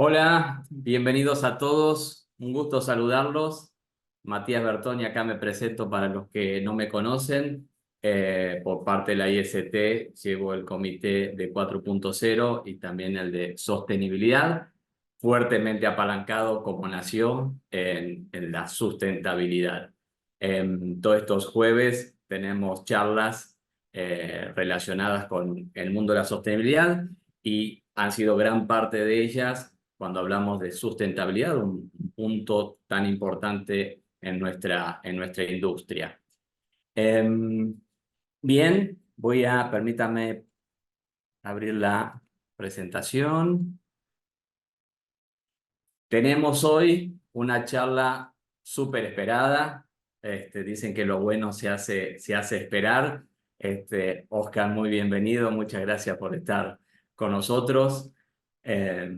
Hola, bienvenidos a todos. Un gusto saludarlos. Matías Bertoni, acá me presento para los que no me conocen. Por parte de la IST llevo el comité de 4.0 y también el de sostenibilidad, fuertemente apalancado como nación en la sustentabilidad. Todos estos jueves tenemos charlas relacionadas con el mundo de la sostenibilidad y han sido gran parte de ellas cuando hablamos de sustentabilidad, un punto tan importante en nuestra industria. Bien, permítame abrir la presentación. Tenemos hoy una charla súper esperada. Dicen que lo bueno se hace esperar. Oscar, muy bienvenido. Muchas gracias por estar con nosotros. Eh,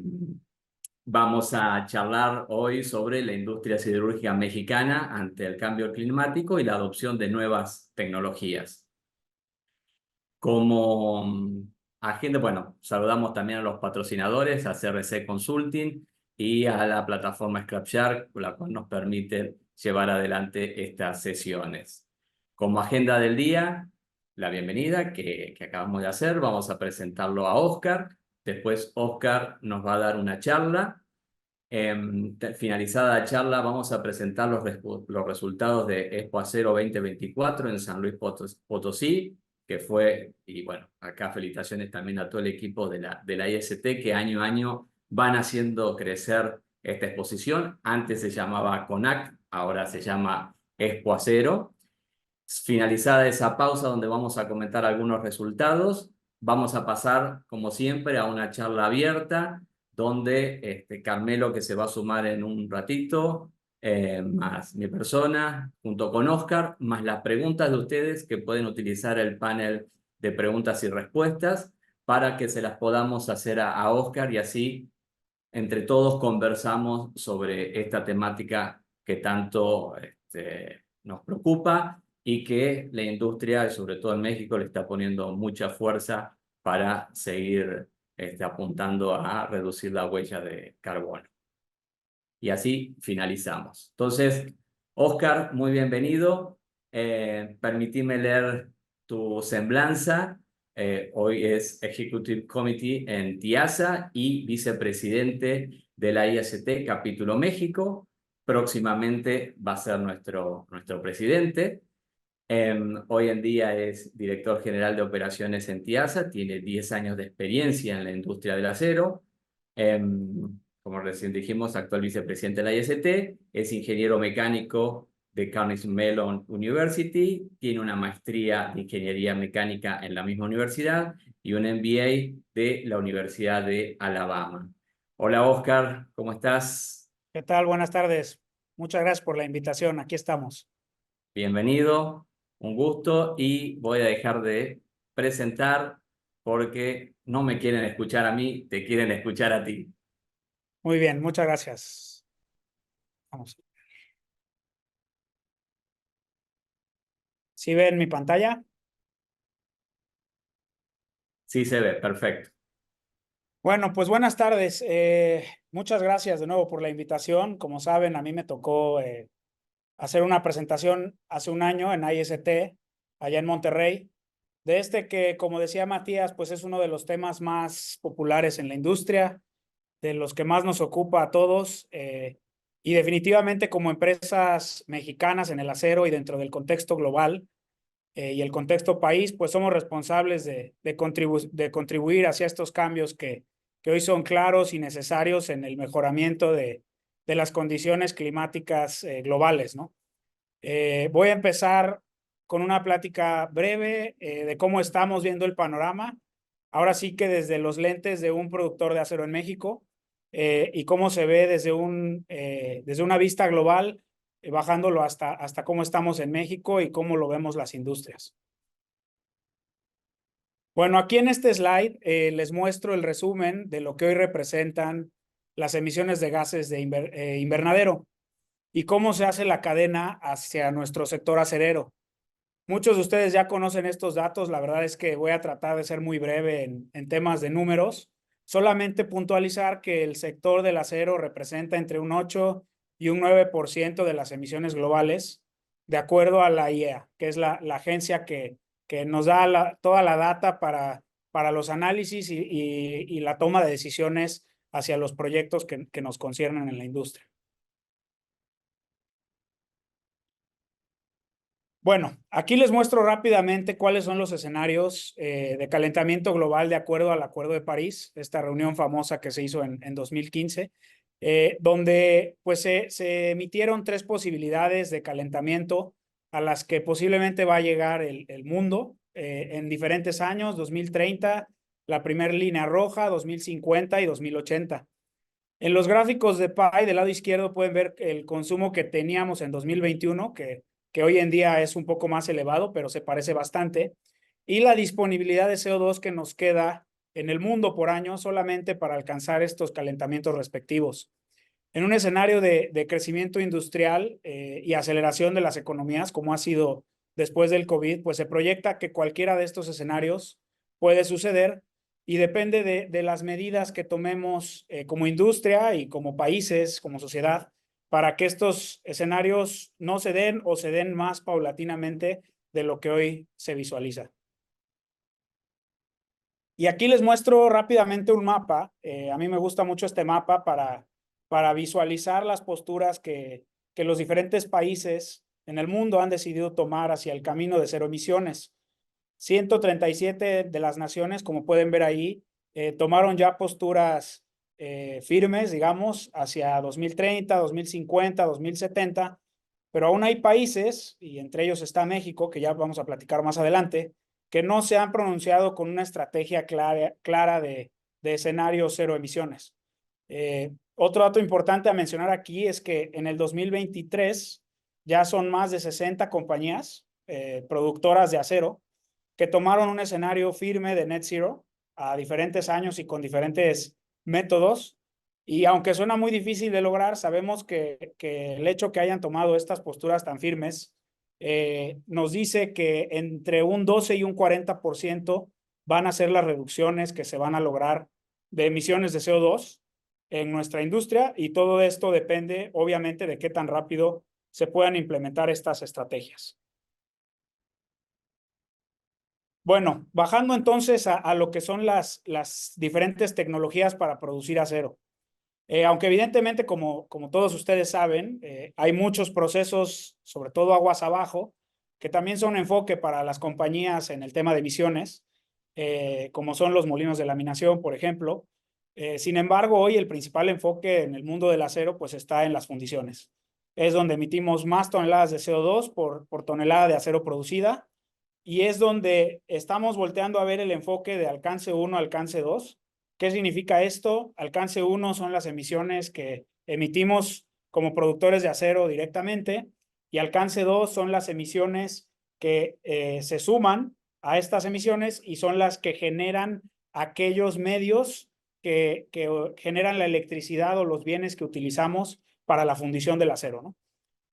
Vamos a charlar hoy sobre la industria siderúrgica mexicana ante el cambio climático y la adopción de nuevas tecnologías. Como agenda, bueno, saludamos también a los patrocinadores, a CRC Consulting y a la plataforma Scrapshark, la cual nos permite llevar adelante estas sesiones. Como agenda del día, la bienvenida que acabamos de hacer, vamos a presentarlo a Oscar. Después Oscar nos va a dar una charla. Finalizada la charla, vamos a presentar los resultados de Expo Acero 2024 en San Luis Potosí, que fue, y bueno, acá felicitaciones también a todo el equipo de la IST, que año a año van haciendo crecer esta exposición. Antes se llamaba CONAC, ahora se llama Expo Acero. Finalizada esa pausa donde vamos a comentar algunos resultados, vamos a pasar, como siempre, a una charla abierta donde Carmelo, que se va a sumar en un ratito, más mi persona, junto con Oscar, más las preguntas de ustedes que pueden utilizar el panel de preguntas y respuestas para que se las podamos hacer a Oscar y así entre todos conversamos sobre esta temática que tanto nos preocupa y que la industria, y sobre todo en México, le está poniendo mucha fuerza para seguir apuntando a reducir la huella de carbono. Y así finalizamos. Entonces, Oscar, muy bienvenido. Permitime leer tu semblanza. Hoy es Executive Committee en TIASA y vicepresidente de la IST Capítulo México. Próximamente va a ser nuestro presidente. Hoy en día es director general de operaciones en TIASA, tiene 10 años de experiencia en la industria del acero. Como recién dijimos, actual vicepresidente de la IST, es ingeniero mecánico de Carnegie Mellon University, tiene una maestría de ingeniería mecánica en la misma universidad y un MBA de la Universidad de Alabama. Hola Oscar, ¿cómo estás? ¿Qué tal? Buenas tardes. Muchas gracias por la invitación. Aquí estamos. Bienvenido, un gusto y voy a dejar de presentar porque no me quieren escuchar a mí, te quieren escuchar a ti. Muy bien, muchas gracias. Vamos. ¿Sí ven mi pantalla? Sí se ve, perfecto. Bueno, pues buenas tardes. Muchas gracias de nuevo por la invitación. Como saben, a mí me tocó hacer una presentación hace un año en IST, allá en Monterrey, de que, como decía Matías, pues es uno de los temas más populares en la industria, de los que más nos ocupa a todos. Y definitivamente como empresas mexicanas en el acero y dentro del contexto global y el contexto país, pues somos responsables de contribuir hacia estos cambios que hoy son claros y necesarios en el mejoramiento de las condiciones climáticas globales, ¿no? Voy a empezar con una plática breve de cómo estamos viendo el panorama. Ahora sí que desde los lentes de un productor de acero en México y cómo se ve desde una vista global, bajándolo hasta cómo estamos en México y cómo lo vemos las industrias. Bueno, aquí en este slide les muestro el resumen de lo que hoy representan las emisiones de gases de invernadero y cómo se hace la cadena hacia nuestro sector acerero. Muchos de ustedes ya conocen estos datos, la verdad es que voy a tratar de ser muy breve en temas de números, Solamente puntualizar que el sector del acero representa entre un 8 y un 9% de las emisiones globales, de acuerdo a la IEA, que es la agencia que nos da toda la data para los análisis y la toma de decisiones hacia los proyectos que nos conciernen en la industria. Bueno, aquí les muestro rápidamente cuáles son los escenarios de calentamiento global de acuerdo al Acuerdo de París, esta reunión famosa que se hizo en 2015, donde pues se emitieron 3 posibilidades de calentamiento a las que posiblemente va a llegar el mundo en diferentes años: 2030, la primera línea roja, 2050 y 2080. En los gráficos de PAI del lado izquierdo pueden ver el consumo que teníamos en 2021, que hoy en día es un poco más elevado, pero se parece bastante, y la disponibilidad de CO2 que nos queda en el mundo por año solamente para alcanzar estos calentamientos respectivos. En un escenario de crecimiento industrial y aceleración de las economías, como ha sido después del COVID, pues se proyecta que cualquiera de estos escenarios puede suceder y depende de las medidas que tomemos como industria y como países, como sociedad, para que estos escenarios no se den o se den más paulatinamente de lo que hoy se visualiza. Y aquí les muestro rápidamente un mapa. A mí me gusta mucho este mapa para visualizar las posturas que los diferentes países en el mundo han decidido tomar hacia el camino de cero emisiones. 137 de las naciones, como pueden ver ahí, tomaron ya posturas firmes, digamos, hacia 2030, 2050, 2070, pero aún hay países, y entre ellos está México, que ya vamos a platicar más adelante, que no se han pronunciado con una estrategia clara de escenario cero emisiones. Otro dato importante a mencionar aquí es que en el 2023 ya son más de 60 compañías productoras de acero que tomaron un escenario firme de net zero a diferentes años y con diferentes métodos. Y aunque suena muy difícil de lograr, sabemos que el hecho que hayan tomado estas posturas tan firmes nos dice que entre un 12 y un 40% van a ser las reducciones que se van a lograr de emisiones de CO2 en nuestra industria, y todo esto depende obviamente de qué tan rápido se puedan implementar estas estrategias. Bueno, bajando entonces a lo que son las diferentes tecnologías para producir acero. Aunque evidentemente, como todos ustedes saben, hay muchos procesos, sobre todo aguas abajo, que también son enfoque para las compañías en el tema de emisiones, como son los molinos de laminación, por ejemplo. Sin embargo, hoy el principal enfoque en el mundo del acero pues está en las fundiciones. Es donde emitimos más toneladas de CO2 por tonelada de acero producida, y es donde estamos volteando a ver el enfoque de alcance 1, alcance 2. ¿Qué significa esto? Alcance 1 son las emisiones que emitimos como productores de acero directamente, y alcance 2 son las emisiones que se suman a estas emisiones y son las que generan aquellos medios que generan la electricidad o los bienes que utilizamos para la fundición del acero, ¿no?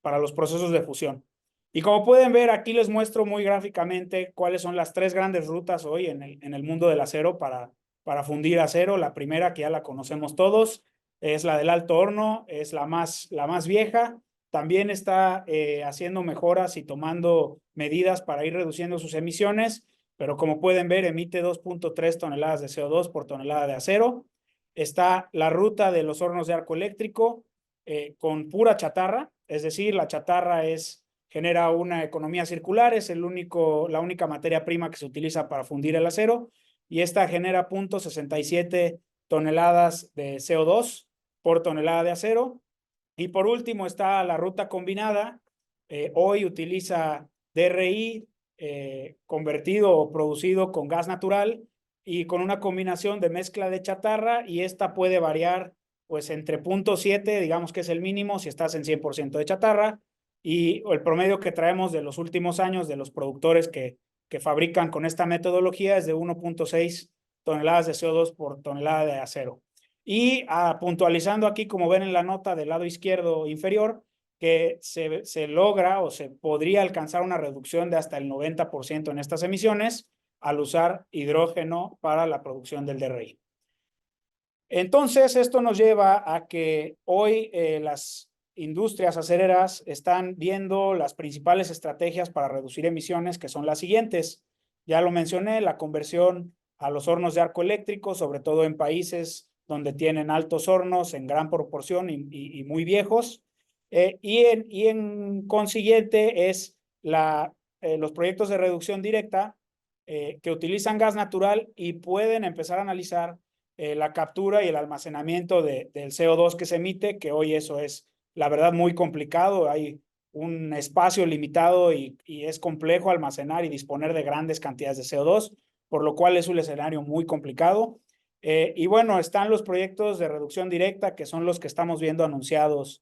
Para los procesos de fusión. Y como pueden ver, aquí les muestro muy gráficamente cuáles son las 3 grandes rutas hoy en el mundo del acero para fundir acero. La primera, que ya la conocemos todos, es la del alto horno, es la más vieja. También está haciendo mejoras y tomando medidas para ir reduciendo sus emisiones, pero como pueden ver, emite 2.3 toneladas de CO2 por tonelada de acero. Está la ruta de los hornos de arco eléctrico con pura chatarra, es decir, la chatarra genera una economía circular, es la única materia prima que se utiliza para fundir el acero, y esta genera 0.67 toneladas de CO2 por tonelada de acero. Y por último está la ruta combinada. Hoy utiliza DRI convertido o producido con gas natural y con una combinación de mezcla de chatarra, y esta puede variar pues entre 0.7, digamos que es el mínimo si estás en 100% de chatarra, y el promedio que traemos de los últimos años de los productores que fabrican con esta metodología es de 1.6 toneladas de CO2 por tonelada de acero. Y puntualizando aquí, como ven en la nota del lado izquierdo inferior, que se logra o se podría alcanzar una reducción de hasta el 90% en estas emisiones al usar hidrógeno para la producción del DRI. Entonces, esto nos lleva a que hoy las industrias acereras están viendo las principales estrategias para reducir emisiones, que son las siguientes. Ya lo mencioné, la conversión a los hornos de arco eléctrico, sobre todo en países donde tienen altos hornos en gran proporción y muy viejos. Y en consiguiente es los proyectos de reducción directa que utilizan gas natural y pueden empezar a analizar la captura y el almacenamiento del CO2 que se emite, que hoy eso es, la verdad, muy complicado. Hay un espacio limitado y es complejo almacenar y disponer de grandes cantidades de CO2, por lo cual es un escenario muy complicado. Y bueno, están los proyectos de reducción directa, que son los que estamos viendo anunciados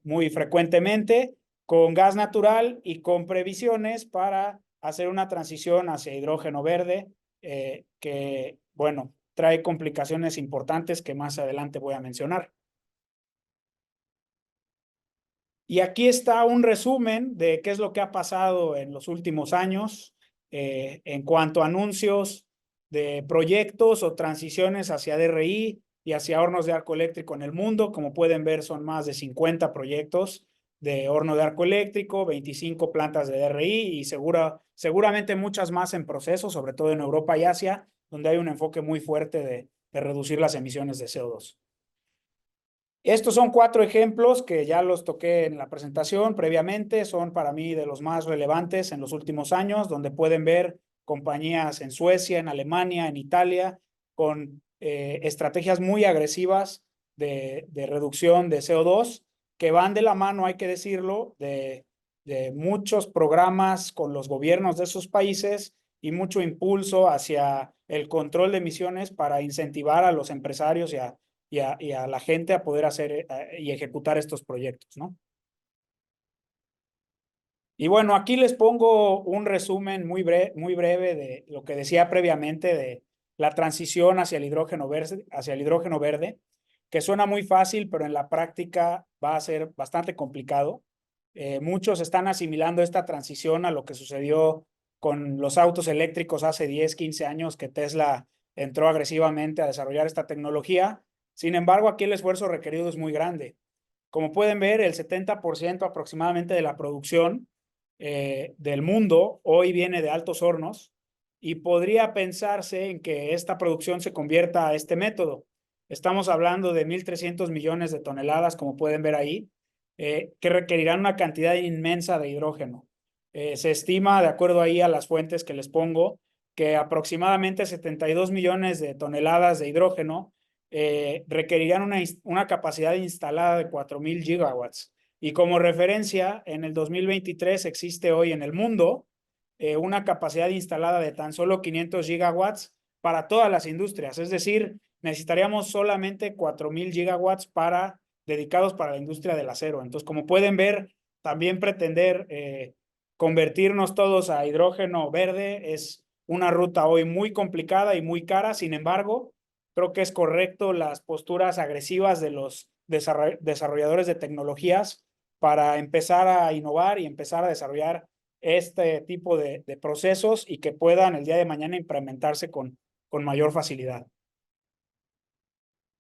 muy frecuentemente, con gas natural y con previsiones para hacer una transición hacia hidrógeno verde, que, bueno, trae complicaciones importantes que más adelante voy a mencionar. Y aquí está un resumen de qué es lo que ha pasado en los últimos años en cuanto a anuncios de proyectos o transiciones hacia DRI y hacia hornos de arco eléctrico en el mundo. Como pueden ver, son más de 50 proyectos de horno de arco eléctrico, 25 plantas de DRI y seguramente muchas más en proceso, sobre todo en Europa y Asia, donde hay un enfoque muy fuerte de reducir las emisiones de CO2. Estos son 4 ejemplos que ya los toqué en la presentación previamente, son para mí de los más relevantes en los últimos años, donde pueden ver compañías en Suecia, en Alemania, en Italia, con estrategias muy agresivas de reducción de CO2, que van de la mano, hay que decirlo, de muchos programas con los gobiernos de esos países y mucho impulso hacia el control de emisiones para incentivar a los empresarios y a la gente a poder hacer y ejecutar estos proyectos, ¿no? Y bueno, aquí les pongo un resumen muy breve de lo que decía previamente de la transición hacia el hidrógeno verde, que suena muy fácil, pero en la práctica va a ser bastante complicado. Muchos están asimilando esta transición a lo que sucedió con los autos eléctricos hace 10, 15 años, que Tesla entró agresivamente a desarrollar esta tecnología. Sin embargo, aquí el esfuerzo requerido es muy grande. Como pueden ver, el 70% aproximadamente de la producción del mundo hoy viene de altos hornos y podría pensarse en que esta producción se convierta a este método. Estamos hablando de 1.300 millones de toneladas, como pueden ver ahí, que requerirán una cantidad inmensa de hidrógeno. Se estima, de acuerdo ahí a las fuentes que les pongo, que aproximadamente 72 millones de toneladas de hidrógeno requerirán una capacidad instalada de 4.000 gigawatts. Y como referencia, en el 2023 existe hoy en el mundo una capacidad instalada de tan solo 500 gigawatts para todas las industrias. Es decir, necesitaríamos solamente 4.000 gigawatts dedicados para la industria del acero. Entonces, como pueden ver, también pretender convertirnos todos a hidrógeno verde es una ruta hoy muy complicada y muy cara. Sin embargo, creo que es correcto las posturas agresivas de los desarrolladores de tecnologías para empezar a innovar y empezar a desarrollar este tipo de procesos y que puedan el día de mañana implementarse con mayor facilidad.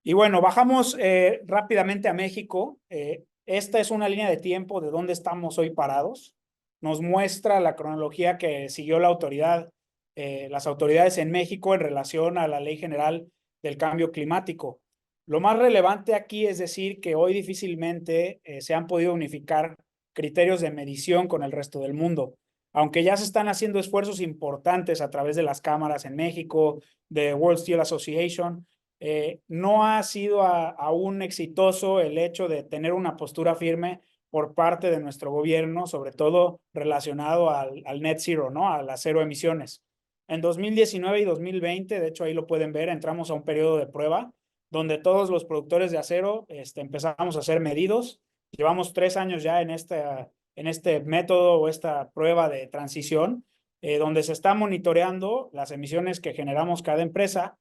Y bueno, bajamos rápidamente a México. Esta es una línea de tiempo de dónde estamos hoy parados. Nos muestra la cronología que siguió las autoridades en México en relación a la Ley General del Cambio Climático. Lo más relevante aquí es decir que hoy difícilmente se han podido unificar criterios de medición con el resto del mundo, aunque ya se están haciendo esfuerzos importantes a través de las cámaras en México, de World Steel Association. No ha sido aún exitoso el hecho de tener una postura firme por parte de nuestro gobierno, sobre todo relacionado al net zero, ¿no? A las cero emisiones. En 2019 y 2020, de hecho ahí lo pueden ver, entramos a un periodo de prueba donde todos los productores de acero empezamos a ser medidos. Llevamos 3 años ya en este método o esta prueba de transición, donde se está monitoreando las emisiones que generamos cada empresa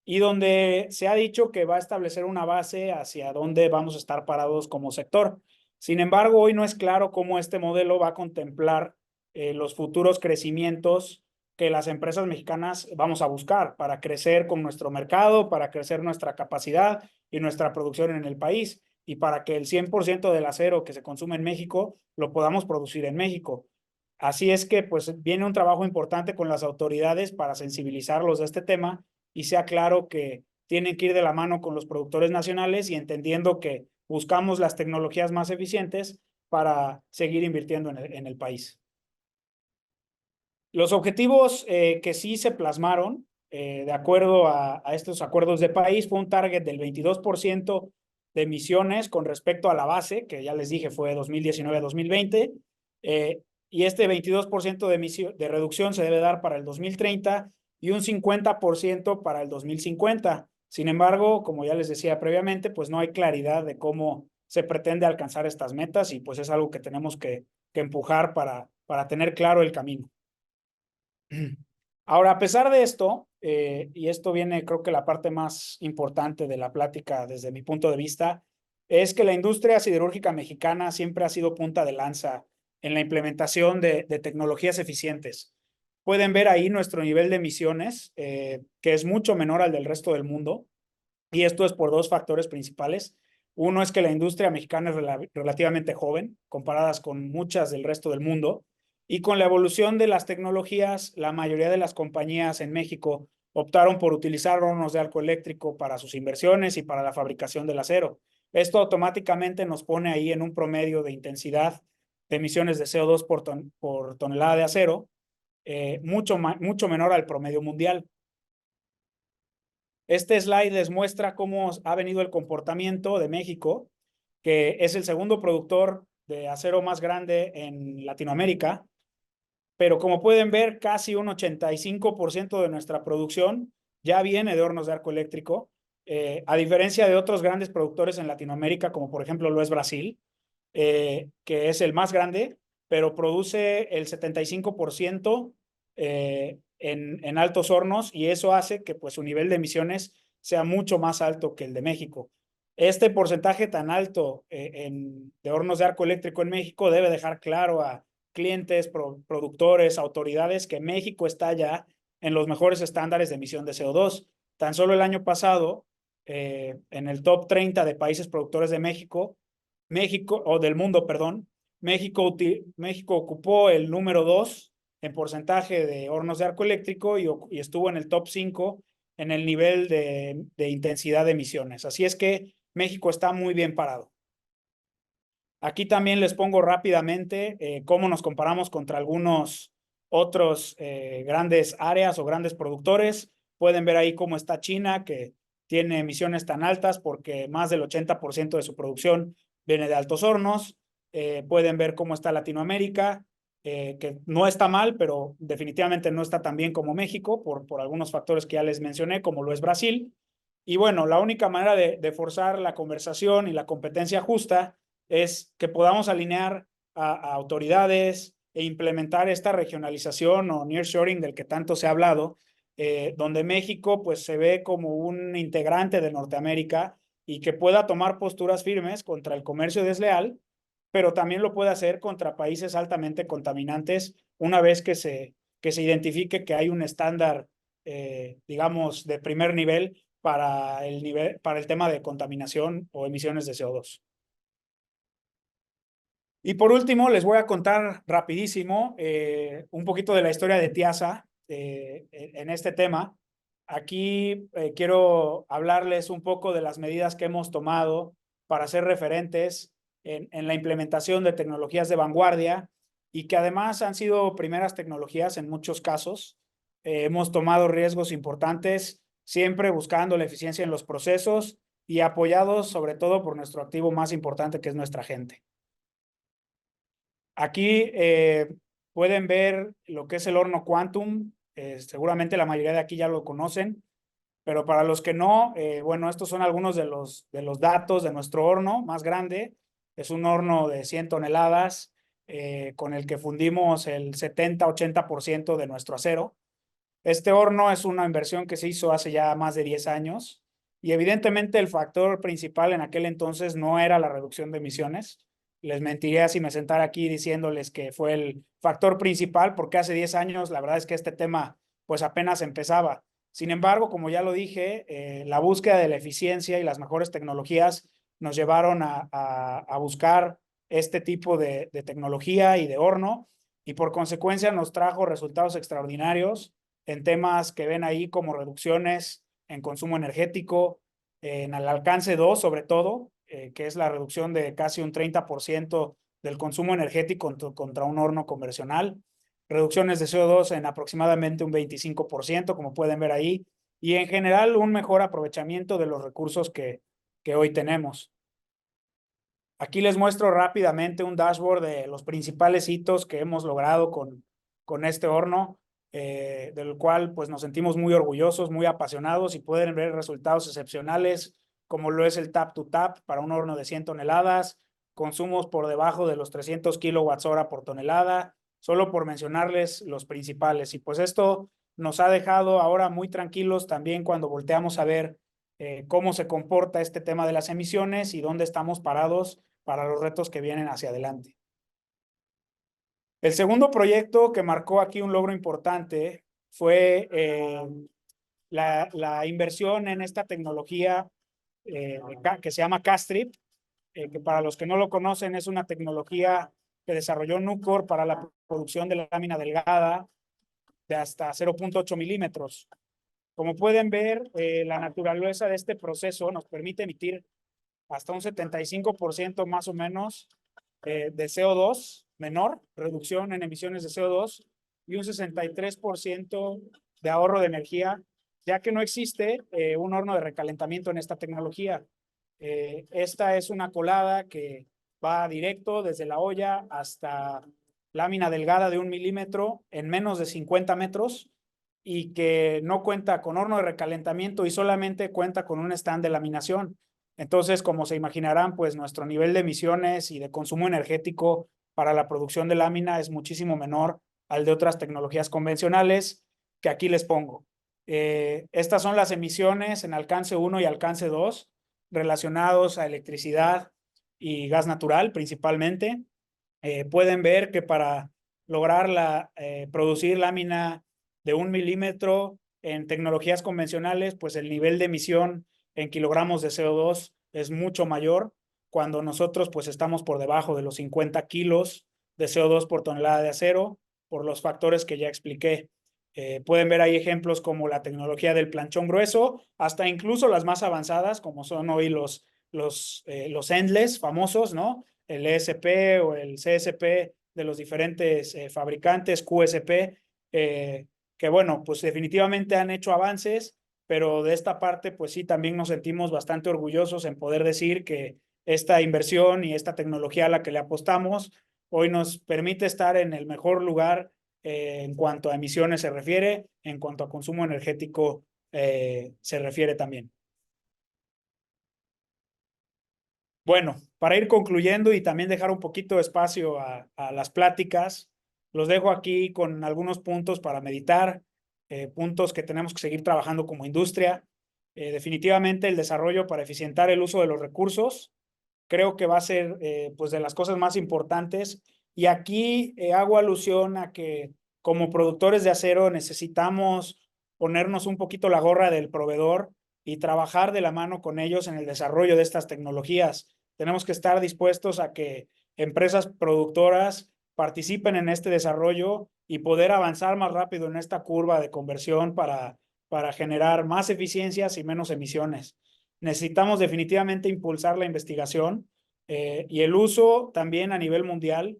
y donde se ha dicho que va a establecer una base hacia dónde vamos a estar parados como sector. Sin embargo, hoy no es claro cómo este modelo va a contemplar los futuros crecimientos que las empresas mexicanas vamos a buscar para crecer con nuestro mercado, para crecer nuestra capacidad y nuestra producción en el país, y para que el 100% del acero que se consume en México lo podamos producir en México. Así es que pues viene un trabajo importante con las autoridades para sensibilizarlos de este tema y sea claro que tienen que ir de la mano con los productores nacionales y entendiendo que buscamos las tecnologías más eficientes para seguir invirtiendo en el país. Los objetivos que sí se plasmaron, de acuerdo a estos acuerdos de país, fue un target del 22% de emisiones con respecto a la base, que ya les dije fue 2019-2020, y este 22% de reducción se debe dar para el 2030 y un 50% para el 2050. Sin embargo, como ya les decía previamente, pues no hay claridad de cómo se pretende alcanzar estas metas y pues es algo que tenemos que empujar para tener claro el camino. Ahora, a pesar de esto, y esto viene creo que la parte más importante de la plática desde mi punto de vista, es que la industria siderúrgica mexicana siempre ha sido punta de lanza en la implementación de tecnologías eficientes. Pueden ver ahí nuestro nivel de emisiones, que es mucho menor al del resto del mundo, y esto es por dos factores principales. Uno es que la industria mexicana es relativamente joven, comparadas con muchas del resto del mundo, y con la evolución de las tecnologías, la mayoría de las compañías en México optaron por utilizar hornos de arco eléctrico para sus inversiones y para la fabricación del acero. Esto automáticamente nos pone ahí en un promedio de intensidad de emisiones de CO2 por tonelada de acero, mucho menor al promedio mundial. Este slide les muestra cómo ha venido el comportamiento de México, que es el segundo productor de acero más grande en Latinoamérica, pero como pueden ver, casi un 85% de nuestra producción ya viene de hornos de arco eléctrico, a diferencia de otros grandes productores en Latinoamérica, como por ejemplo lo es Brasil, que es el más grande, pero produce el 75% en altos hornos y eso hace que pues, su nivel de emisiones sea mucho más alto que el de México. Este porcentaje tan alto de hornos de arco eléctrico en México debe dejar claro a clientes, productores, autoridades que México está ya en los mejores estándares de emisión de CO2. Tan solo el año pasado, en el top 30 de países productores de México, o del mundo, perdón, México ocupó el número 2 en porcentaje de hornos de arco eléctrico y estuvo en el top 5 en el nivel de intensidad de emisiones. Así es que México está muy bien parado. Aquí también les pongo rápidamente cómo nos comparamos contra algunos otros grandes áreas o grandes productores. Pueden ver ahí cómo está China, que tiene emisiones tan altas porque más del 80% de su producción viene de altos hornos. Pueden ver cómo está Latinoamérica, que no está mal, pero definitivamente no está tan bien como México por algunos factores que ya les mencioné, como lo es Brasil. Y bueno, la única manera de forzar la conversación y la competencia justa es que podamos alinear a autoridades e implementar esta regionalización o nearshoring del que tanto se ha hablado, donde México pues se ve como un integrante de Norteamérica y que pueda tomar posturas firmes contra el comercio desleal, pero también lo puede hacer contra países altamente contaminantes una vez que se identifique que hay un estándar, digamos, de primer nivel para el tema de contaminación o emisiones de CO2. Y por último, les voy a contar rapidísimo un poquito de la historia de TIASA en este tema. Aquí quiero hablarles un poco de las medidas que hemos tomado para ser referentes en la implementación de tecnologías de vanguardia y que además han sido primeras tecnologías en muchos casos. Hemos tomado riesgos importantes, siempre buscando la eficiencia en los procesos y apoyados sobre todo por nuestro activo más importante, que es nuestra gente. Aquí pueden ver lo que es el horno Quantum. Seguramente la mayoría de aquí ya lo conocen, pero para los que no, bueno, estos son algunos de los datos de nuestro horno más grande. Es un horno de 100 toneladas con el que fundimos el 70-80% de nuestro acero. Este horno es una inversión que se hizo hace ya más de 10 años y evidentemente el factor principal en aquel entonces no era la reducción de emisiones, Les mentiría si me sentara aquí diciéndoles que fue el factor principal, porque hace 10 años la verdad es que este tema pues apenas empezaba. Sin embargo, como ya lo dije, la búsqueda de la eficiencia y las mejores tecnologías nos llevaron a buscar este tipo de tecnología y de horno, y por consecuencia nos trajo resultados extraordinarios en temas que ven ahí como reducciones en consumo energético, en el alcance 2 sobre todo, que es la reducción de casi un 30% del consumo energético contra un horno convencional, reducciones de CO2 en aproximadamente un 25%, como pueden ver ahí, y en general un mejor aprovechamiento de los recursos que hoy tenemos. Aquí les muestro rápidamente un dashboard de los principales hitos que hemos logrado con este horno, del cual pues nos sentimos muy orgullosos, muy apasionados, y pueden ver resultados excepcionales como lo es el tap to tap para un horno de 100 toneladas, consumos por debajo de los 300 kilowatts hora por tonelada, solo por mencionarles los principales. Y pues esto nos ha dejado ahora muy tranquilos también cuando volteamos a ver cómo se comporta este tema de las emisiones y dónde estamos parados para los retos que vienen hacia adelante. El segundo proyecto que marcó aquí un logro importante fue la inversión en esta tecnología que se llama Castrip, que para los que no lo conocen es una tecnología que desarrolló Nucor para la producción de la lámina delgada de hasta 0.8 milímetros. Como pueden ver, la naturaleza de este proceso nos permite emitir hasta un 75% más o menos de CO2 menor, reducción en emisiones de CO2, y un 63% de ahorro de energía, ya que no existe un horno de recalentamiento en esta tecnología. Esta es una colada que va directo desde la olla hasta lámina delgada de 1 milímetro en menos de 50 metros, y que no cuenta con horno de recalentamiento y solamente cuenta con un stand de laminación. Entonces, como se imaginarán, pues nuestro nivel de emisiones y de consumo energético para la producción de lámina es muchísimo menor al de otras tecnologías convencionales que aquí les pongo. Estas son las emisiones en alcance 1 y alcance 2 relacionados a electricidad y gas natural principalmente. Pueden ver que para lograr producir lámina de 1 milímetro en tecnologías convencionales, pues el nivel de emisión en kilogramos de CO2 es mucho mayor, cuando nosotros pues estamos por debajo de los 50 kilos de CO2 por tonelada de acero, por los factores que ya expliqué. Pueden ver ahí ejemplos como la tecnología del planchón grueso, hasta incluso las más avanzadas, como son hoy los endless famosos, ¿no? El ESP o el CSP de los diferentes fabricantes, QSP, que bueno, pues definitivamente han hecho avances, pero de esta parte, pues sí, también nos sentimos bastante orgullosos en poder decir que esta inversión y esta tecnología a la que le apostamos hoy nos permite estar en el mejor lugar en cuanto a emisiones se refiere, en cuanto a consumo energético se refiere también. Bueno, para ir concluyendo y también dejar un poquito de espacio a las pláticas, los dejo aquí con algunos puntos para meditar, puntos que tenemos que seguir trabajando como industria. Definitivamente el desarrollo para eficientar el uso de los recursos creo que va a ser pues de las cosas más importantes. Y aquí hago alusión a que como productores de acero necesitamos ponernos un poquito la gorra del proveedor y trabajar de la mano con ellos en el desarrollo de estas tecnologías. Tenemos que estar dispuestos a que empresas productoras participen en este desarrollo y poder avanzar más rápido en esta curva de conversión para generar más eficiencias y menos emisiones. Necesitamos definitivamente impulsar la investigación y el uso también a nivel mundial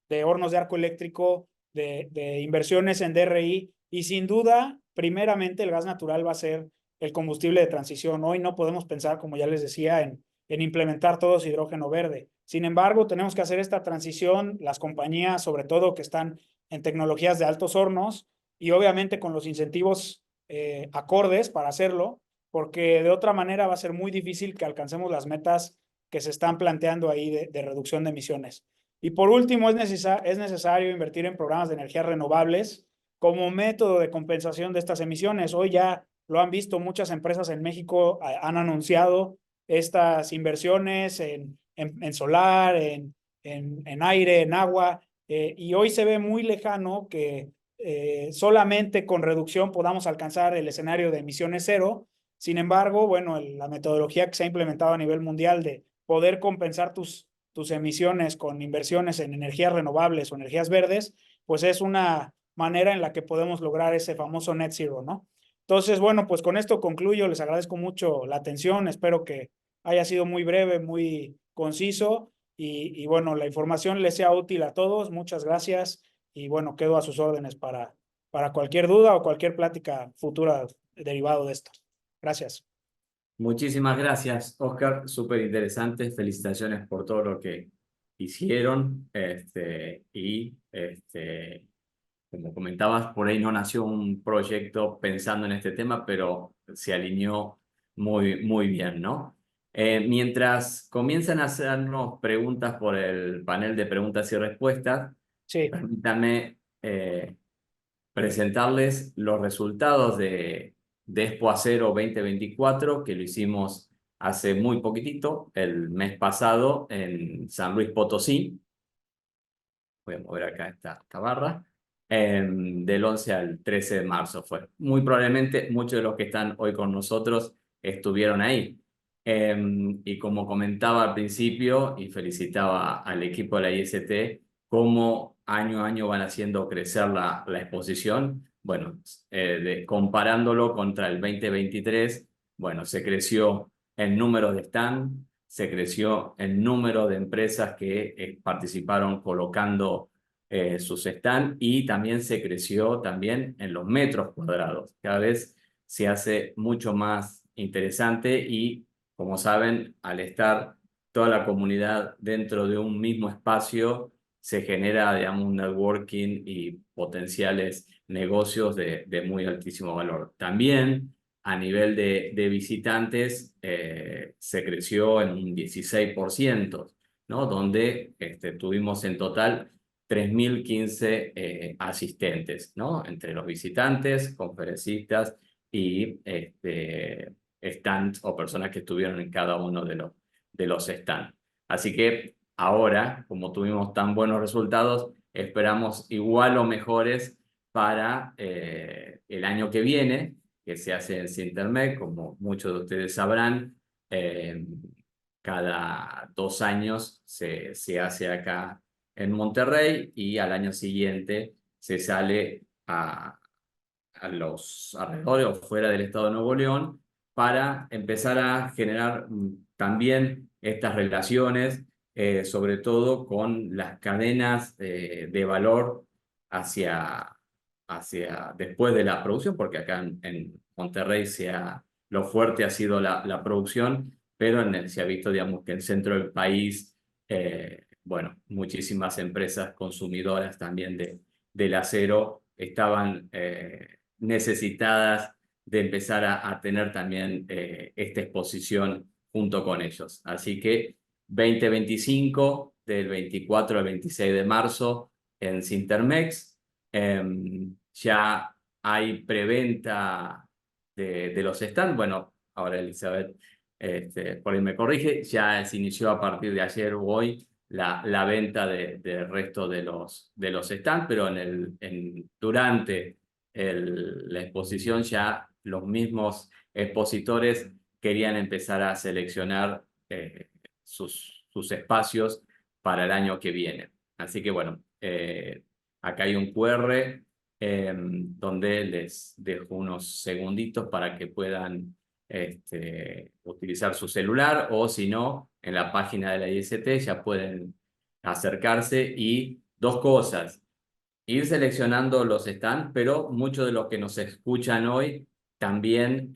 de hornos de arco eléctrico, de inversiones en DRI, y sin duda, primeramente el gas natural va a ser el combustible de transición. Hoy no podemos pensar, como ya les decía, en implementar todos hidrógeno verde. Sin embargo, tenemos que hacer esta transición, las compañías, sobre todo que están en tecnologías de altos hornos, y obviamente con los incentivos acordes para hacerlo, porque de otra manera va a ser muy difícil que alcancemos las metas que se están planteando ahí de reducción de emisiones. Y por último, es necesario invertir en programas de energías renovables como método de compensación de estas emisiones. Hoy ya lo han visto, muchas empresas en México han anunciado estas inversiones en solar, en aire, en agua, y hoy se ve muy lejano que solamente con reducción podamos alcanzar el escenario de emisiones cero. Sin embargo, bueno, la metodología que se ha implementado a nivel mundial de poder compensar tus emisiones con inversiones en energías renovables o energías verdes, pues es una manera en la que podemos lograr ese famoso net zero, ¿no? Entonces, bueno, pues con esto concluyo. Les agradezco mucho la atención. Espero que haya sido muy breve, muy conciso y bueno, la información les sea útil a todos. Muchas gracias y bueno, quedo a sus órdenes para cualquier duda o cualquier plática futura derivado de esto. Gracias. Muchísimas gracias, Oscar. Súper interesante. Felicitaciones por todo lo que hicieron. Como comentabas, por ahí no nació un proyecto pensando en este tema, pero se alineó muy bien, ¿no? Mientras comienzan a hacernos preguntas por el panel de preguntas y respuestas, Sí, permítanme presentarles los resultados de Expo Acero 2024, que lo hicimos hace muy poquitito, el mes pasado, en San Luis Potosí. Voy a mover acá esta barra. Del 11 al 13 de marzo fue. Muy probablemente muchos de los que están hoy con nosotros estuvieron ahí. Y como comentaba al principio y felicitaba al equipo de la IST, cómo año a año van haciendo crecer la exposición. Bueno, comparándolo contra el 2023, bueno, se creció el número de stand, se creció el número de empresas que participaron colocando sus stands y también se creció también en los metros cuadrados. Cada vez se hace mucho más interesante y, como saben, al estar toda la comunidad dentro de un mismo espacio, se genera, digamos, un networking y potenciales negocios de muy altísimo valor. También a nivel de visitantes se creció en un 16%, ¿no? Donde tuvimos en total 3.015 asistentes, ¿no? Entre los visitantes, conferencistas y stands o personas que estuvieron en cada uno de los stands. Así que ahora, como tuvimos tan buenos resultados, esperamos igual o mejores para el año que viene, que se hace en Sintermec, como muchos de ustedes sabrán. Cada 2 años se hace acá en Monterrey y al año siguiente se sale a los alrededores o fuera del estado de Nuevo León para empezar a generar también estas relaciones, sobre todo con las cadenas de valor hacia, hacia después de la producción, porque acá en Monterrey lo fuerte ha sido la producción, pero se ha visto, digamos, que en el centro del país, bueno, muchísimas empresas consumidoras también del acero estaban necesitadas de empezar a tener también esta exposición junto con ellos. Así que 2025, del 24 al 26 de marzo en Sintermex, ya hay preventa de los stands. Bueno, ahora Elizabeth por ahí me corrige, ya se inició a partir de ayer o hoy la venta del resto de los stands, pero durante la exposición ya los mismos expositores querían empezar a seleccionar sus espacios para el año que viene. Así que bueno, acá hay un QR donde les dejo unos segunditos para que puedan utilizar su celular, o si no, en la página de la IST ya pueden acercarse. Y dos cosas: ir seleccionando los stands, pero muchos de los que nos escuchan hoy también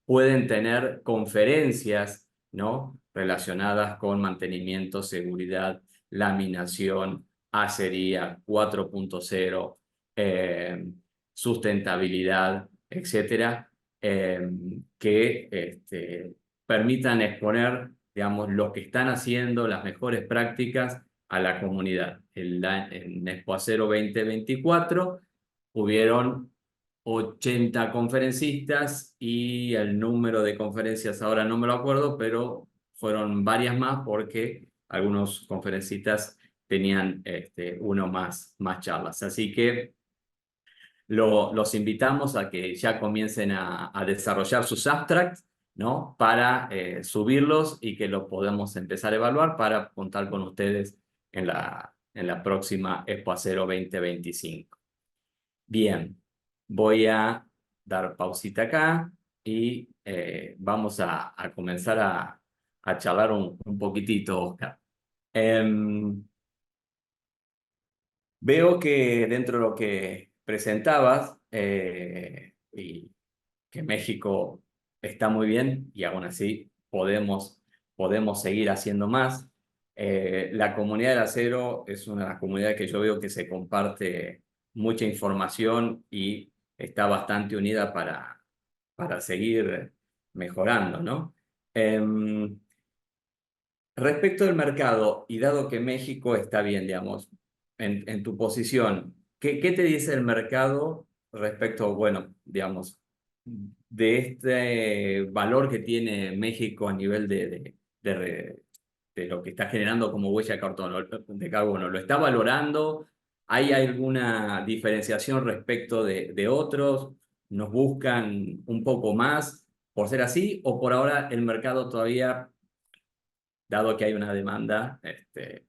pueden tener conferencias, ¿no? Relacionadas con mantenimiento, seguridad, laminación, acería 4.0, sustentabilidad, etcétera, que permitan exponer, digamos, lo que están haciendo, las mejores prácticas a la comunidad. En Expo Acero 2024 hubieron 80 conferencistas y el número de conferencias ahora no me lo acuerdo, pero fueron varias más porque algunos conferencistas tenían uno más charlas. Así que los invitamos a que ya comiencen a desarrollar sus abstracts, ¿no? Para subirlos y que los podamos empezar a evaluar para contar con ustedes en la próxima Expo Acero 2025. Bien, voy a dar pausita acá y vamos a comenzar a charlar un poquitito, Oscar. Veo que dentro de lo que presentabas, y que México está muy bien y aún así podemos seguir haciendo más. La comunidad del acero es una comunidad que yo veo que se comparte mucha información y está bastante unida para seguir mejorando, ¿no? Respecto del mercado, y dado que México está bien, digamos, en tu posición, ¿qué te dice el mercado respecto, bueno, digamos, de este valor que tiene México a nivel de lo que está generando como huella de carbono? ¿Lo está valorando? ¿Hay alguna diferenciación respecto de otros? ¿Nos buscan un poco más por ser así? ¿O por ahora el mercado todavía, dado que hay una demanda, qué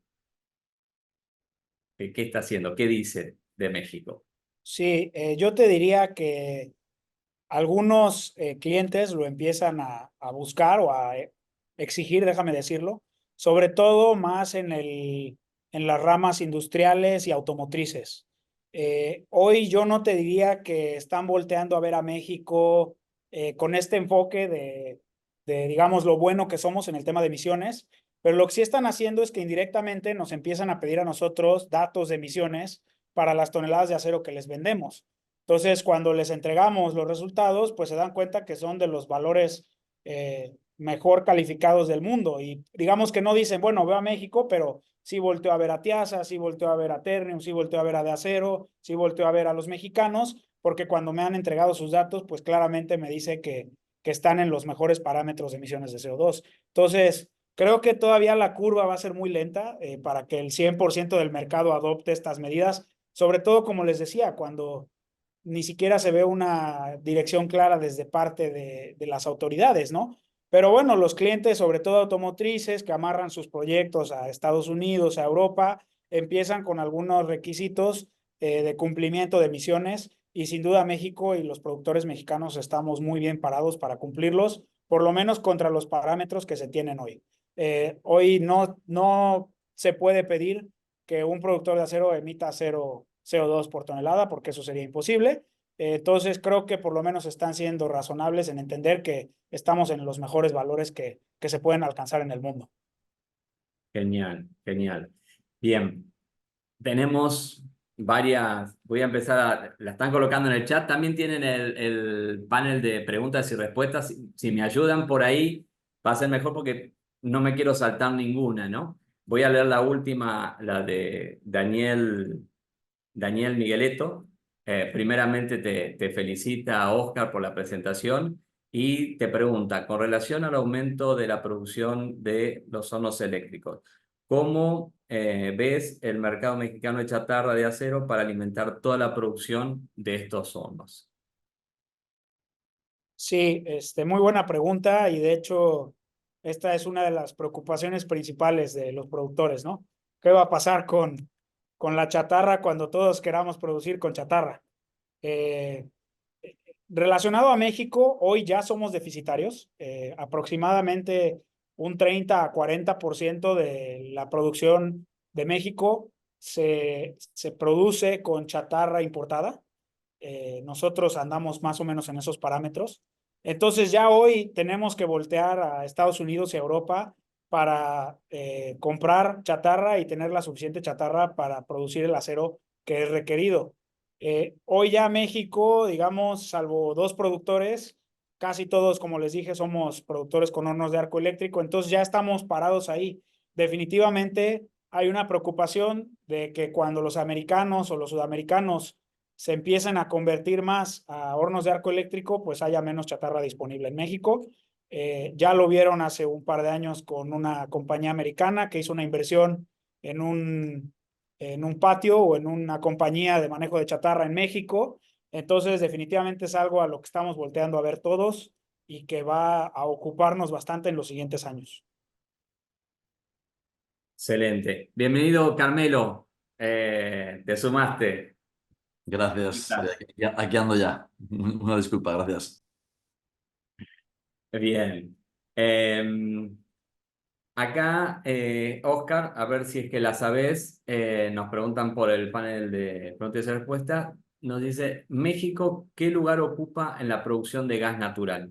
está haciendo? ¿Qué dice de México? Sí, yo te diría que algunos clientes lo empiezan a buscar o a exigir, déjame decirlo, sobre todo más en las ramas industriales y automotrices. Hoy yo no te diría que están volteando a ver a México con este enfoque digamos, lo bueno que somos en el tema de emisiones, pero lo que sí están haciendo es que indirectamente nos empiezan a pedir a nosotros datos de emisiones para las toneladas de acero que les vendemos. Entonces, cuando les entregamos los resultados, pues se dan cuenta que son de los valores mejor calificados del mundo. Y digamos que no dicen, bueno, veo a México, pero sí volteo a ver a Tiasa, sí volteo a ver a Ternium, sí volteo a ver a De Acero, sí volteo a ver a los mexicanos, porque cuando me han entregado sus datos, pues claramente me dice que están en los mejores parámetros de emisiones de CO2. Entonces, creo que todavía la curva va a ser muy lenta para que el 100% del mercado adopte estas medidas, sobre todo, como les decía, cuando ni siquiera se ve una dirección clara desde parte de las autoridades, ¿no? Pero bueno, los clientes, sobre todo automotrices, que amarran sus proyectos a Estados Unidos, a Europa, empiezan con algunos requisitos de cumplimiento de emisiones y sin duda México y los productores mexicanos estamos muy bien parados para cumplirlos, por lo menos contra los parámetros que se tienen hoy. Hoy no se puede pedir que un productor de acero emita cero CO2 por tonelada, porque eso sería imposible. Entonces, creo que por lo menos están siendo razonables en entender que estamos en los mejores valores que se pueden alcanzar en el mundo. Genial, genial. Bien, tenemos varias, voy a empezar la están colocando en el chat, también tienen el panel de preguntas y respuestas, si me ayudan por ahí va a ser mejor porque no me quiero saltar ninguna, ¿no? Voy a leer la última, la de Daniel Migueletto. Primeramente te felicita, Oscar, por la presentación y te pregunta, con relación al aumento de la producción de los hornos eléctricos, ¿cómo ves el mercado mexicano de chatarra de acero para alimentar toda la producción de estos hornos? Sí, muy buena pregunta y de hecho esta es una de las preocupaciones principales de los productores, ¿no? ¿Qué va a pasar con la chatarra cuando todos queramos producir con chatarra? Eh, Relacionado a México, hoy ya somos deficitarios. Aproximadamente un 30 a 40% de la producción de México se produce con chatarra importada. Nosotros andamos más o menos en esos parámetros. Entonces ya hoy tenemos que voltear a Estados Unidos y a Europa para comprar chatarra y tener la suficiente chatarra para producir el acero que es requerido. Hoy ya México, digamos, salvo dos productores, casi todos, como les dije, somos productores con hornos de arco eléctrico, entonces ya estamos parados ahí. Definitivamente hay una preocupación de que cuando los americanos o los sudamericanos se empiecen a convertir más a hornos de arco eléctrico, pues haya menos chatarra disponible en México. Ya lo vieron hace un par de años con una compañía americana que hizo una inversión en un patio o en una compañía de manejo de chatarra en México. Entonces, definitivamente es algo a lo que estamos volteando a ver todos y que va a ocuparnos bastante en los siguientes años. Excelente. Bienvenido, Carmelo. Te sumaste. ¿Cómo Gracias. estás? Aquí ando ya. Una disculpa, gracias. Bien. Eh, Acá, Oscar, a ver si es que la sabés, nos preguntan por el panel de preguntas y respuestas. Nos dice, México, ¿qué lugar ocupa en la producción de gas natural?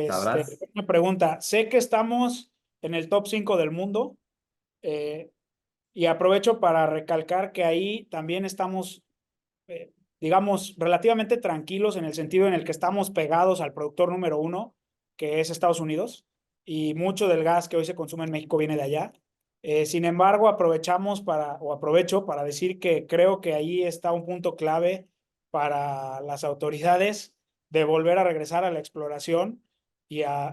¿Sabrás? Una pregunta. Sé que estamos en el top 5 del mundo, eh, y aprovecho para recalcar que ahí también estamos, eh, digamos, relativamente tranquilos en el sentido en el que estamos pegados al productor número uno, que es Estados Unidos, y mucho del gas que hoy se consume en México viene de allá. Sin embargo, aprovecho para decir que creo que ahí está un punto clave para las autoridades de volver a regresar a la exploración y a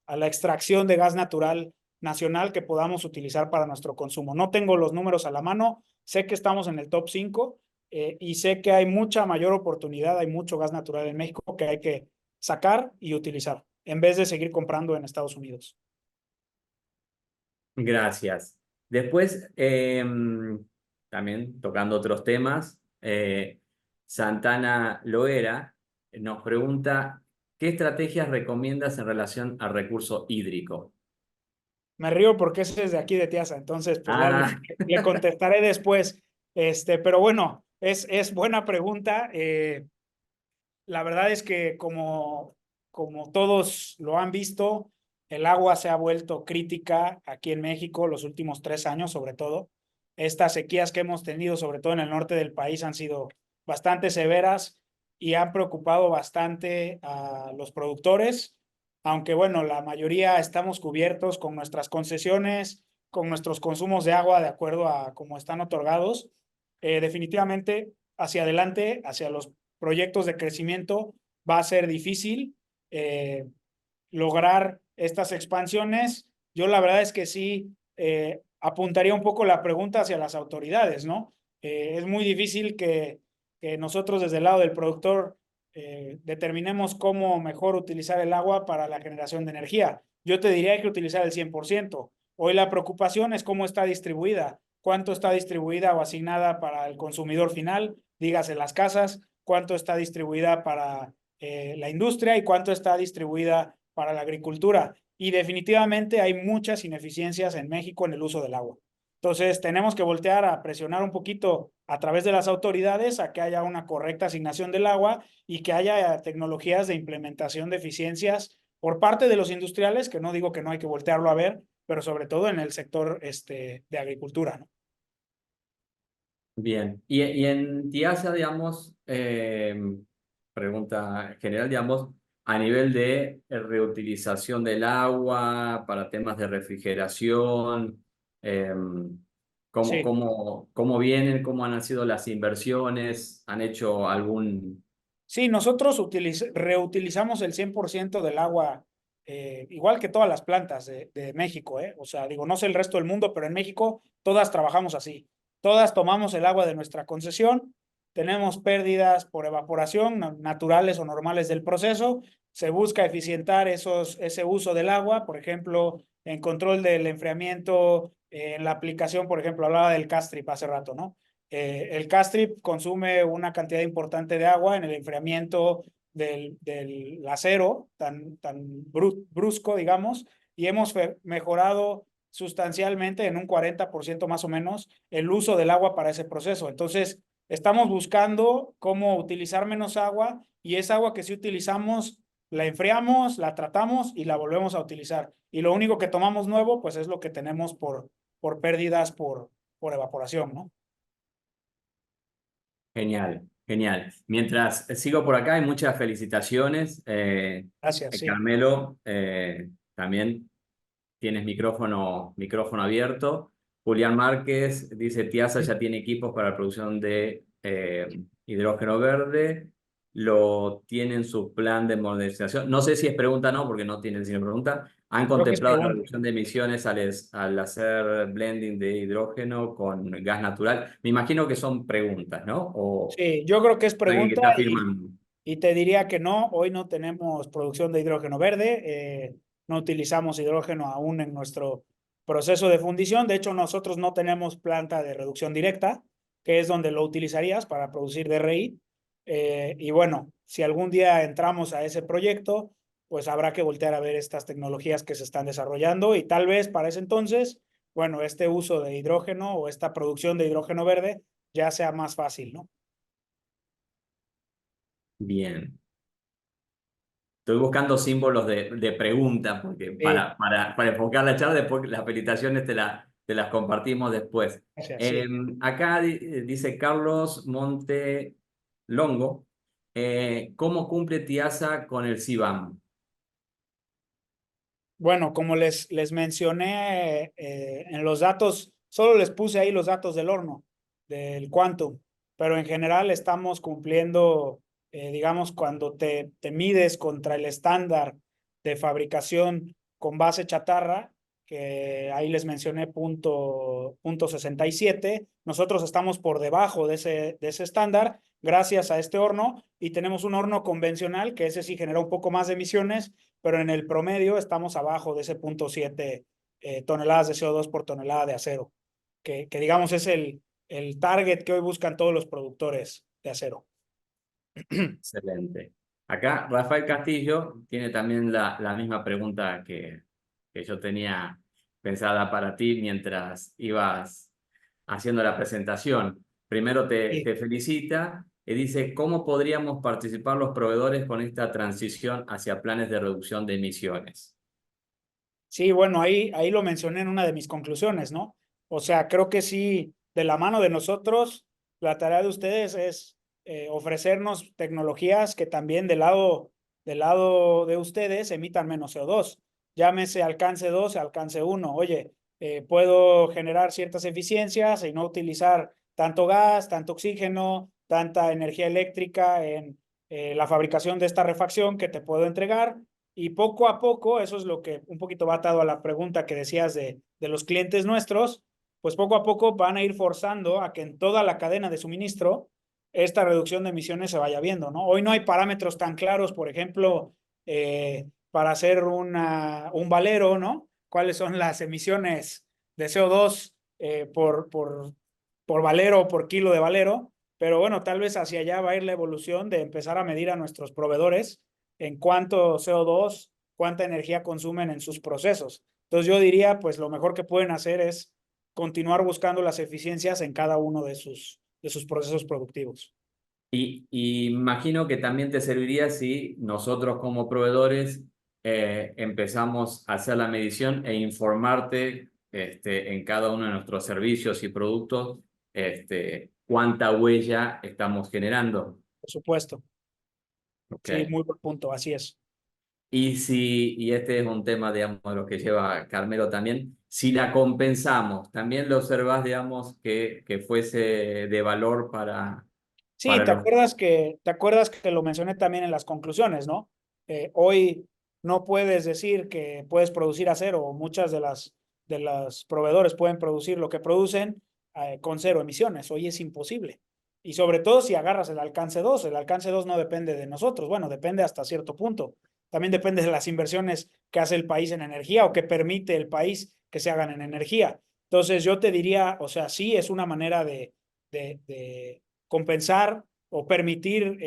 la extracción de gas natural nacional que podamos utilizar para nuestro consumo. No tengo los números a la mano, sé que estamos en el top 5, y sé que hay mucha mayor oportunidad, hay mucho gas natural en México que hay que sacar y utilizar en vez de seguir comprando en Estados Unidos. Gracias. Después, también tocando otros temas, Santana Loera nos pregunta, ¿qué estrategias recomiendas en relación al recurso hídrico? Me río porque ese es de aquí de Tiasa, entonces pues Ah, le contestaré después. Pero bueno, es buena pregunta. La verdad es que como todos lo han visto, el agua se ha vuelto crítica aquí en México los últimos 3 años, sobre todo. Estas sequías que hemos tenido, sobre todo en el norte del país, han sido bastante severas y han preocupado bastante a los productores, aunque bueno, la mayoría estamos cubiertos con nuestras concesiones, con nuestros consumos de agua de acuerdo a cómo están otorgados. Definitivamente hacia adelante, hacia los proyectos de crecimiento, va a ser difícil lograr estas expansiones. Yo la verdad es que sí apuntaría un poco la pregunta hacia las autoridades, ¿no? Es muy difícil que nosotros desde el lado del productor determinemos cómo mejor utilizar el agua para la generación de energía. Yo te diría que utilizar el 100%. Hoy la preocupación es cómo está distribuida, cuánto está distribuida o asignada para el consumidor final, dígase las casas, cuánto está distribuida para la industria y cuánto está distribuida para la agricultura. Y definitivamente hay muchas ineficiencias en México en el uso del agua. Entonces, tenemos que voltear a presionar un poquito a través de las autoridades a que haya una correcta asignación del agua y que haya tecnologías de implementación de eficiencias por parte de los industriales, que no digo que no hay que voltearlo a ver, pero sobre todo en el sector de agricultura, ¿no? bien. Y en TIASA, digamos, pregunta general, digamos, a nivel de reutilización del agua para temas de refrigeración, Sí. cómo vienen, cómo han sido las inversiones? ¿Han hecho algún... Sí, nosotros reutilizamos el 100% del agua, igual que todas las plantas de México, ¿eh? O sea, digo, no sé el resto del mundo, pero en México todas trabajamos así. Todas tomamos el agua de nuestra concesión, tenemos pérdidas por evaporación, naturales o normales del proceso, se busca eficientar ese uso del agua, por ejemplo, en control del enfriamiento, en la aplicación, por ejemplo, hablaba del Castrip hace rato, ¿no? El Castrip consume una cantidad importante de agua en el enfriamiento del acero tan brusco, digamos, y hemos mejorado sustancialmente en un 40% más o menos el uso del agua para ese proceso. Entonces, estamos buscando cómo utilizar menos agua y esa agua que sí utilizamos la enfriamos, la tratamos y la volvemos a utilizar. Y lo único que tomamos nuevo, pues es lo que tenemos por pérdidas por evaporación, ¿no? Genial, genial. Mientras sigo por acá, hay muchas felicitaciones. Gracias, sí. Carmelo, también tienes micrófono abierto. Julián Márquez dice, Tiasa ya tiene equipos para la producción de hidrógeno verde. lo tienen su plan de modernización. No sé si es pregunta o no, porque no tienen sino pregunta. ¿Han Creo que es contemplado la pregunta. reducción de emisiones al hacer blending de hidrógeno con gas natural? Me imagino que son preguntas, ¿no? O Sí, yo creo que es alguien que pregunta está afirmando. y te diría que no, hoy no tenemos producción de hidrógeno verde, no utilizamos hidrógeno aún en nuestro proceso de fundición, de hecho nosotros no tenemos planta de reducción directa, que es donde lo utilizarías para producir DRI, y bueno, si algún día entramos a ese proyecto, pues habrá que voltear a ver estas tecnologías que se están desarrollando y tal vez para ese entonces, bueno, este uso de hidrógeno o esta producción de hidrógeno verde ya sea más fácil, ¿no? Bien. Estoy buscando símbolos de pregunta porque Sí, para enfocar la charla, después las felicitaciones te las compartimos después. gracias, sí. Acá dice Carlos Montelongo, ¿cómo cumple TIASA con el CBAM? Bueno, como les mencioné en los datos, solo les puse ahí los datos del horno, del Quantum, pero en general estamos cumpliendo, digamos, cuando te mides contra el estándar de fabricación con base chatarra, que ahí les mencioné punto 67, nosotros estamos por debajo de ese estándar gracias a este horno y tenemos un horno convencional que ese sí genera un poco más de emisiones, pero en el promedio estamos abajo de ese punto 7 toneladas de CO2 por tonelada de acero, que digamos es el target que hoy buscan todos los productores de acero. Excelente. Acá Rafael Castillo tiene también la misma pregunta que yo tenía pensada para ti mientras ibas haciendo la presentación. Primero Sí, te felicita y dice, ¿cómo podríamos participar los proveedores con esta transición hacia planes de reducción de emisiones? sí, bueno, ahí lo mencioné en una de mis conclusiones, ¿no? O sea, creo que sí, de la mano de nosotros, la tarea de ustedes es ofrecernos tecnologías que también del lado de ustedes emitan menos CO2. Llámese alcance 2, alcance 1. Oye, puedo generar ciertas eficiencias y no utilizar tanto gas, tanto oxígeno, tanta energía eléctrica en la fabricación de esta refacción que te puedo entregar y poco a poco, eso es lo que un poquito va atado a la pregunta que decías de los clientes nuestros, pues poco a poco van a ir forzando a que en toda la cadena de suministro esta reducción de emisiones se vaya viendo, ¿no? Hoy no hay parámetros tan claros, por ejemplo, para hacer un valero, ¿no? ¿Cuáles son las emisiones de CO2 por valero o por kilo de valero? Pero bueno, tal vez hacia allá va a ir la evolución de empezar a medir a nuestros proveedores en cuánto CO2, cuánta energía consumen en sus procesos. Entonces yo diría, pues lo mejor que pueden hacer es continuar buscando las eficiencias en cada uno de sus procesos productivos. Y imagino que también te serviría si nosotros como proveedores empezamos a hacer la medición e informarte en cada uno de nuestros servicios y productos cuánta huella estamos generando. Por supuesto. Sí, Okay. muy buen punto, así es. Y este es un tema, digamos, de lo que lleva Carmelo también, si la compensamos, también lo observás, digamos, que fuese de valor Sí, para los... te acuerdas que lo mencioné también en las conclusiones, ¿no? Hoy no puedes decir que puedes producir acero, o muchas de las proveedores pueden producir lo que producen con cero emisiones. Hoy es imposible. Y sobre todo si agarras el alcance 2 no depende de nosotros, bueno, depende hasta cierto punto. También depende de las inversiones que hace el país en energía o que permite el país que se hagan en energía. Entonces yo te diría, o sea, sí es una manera de compensar o permitir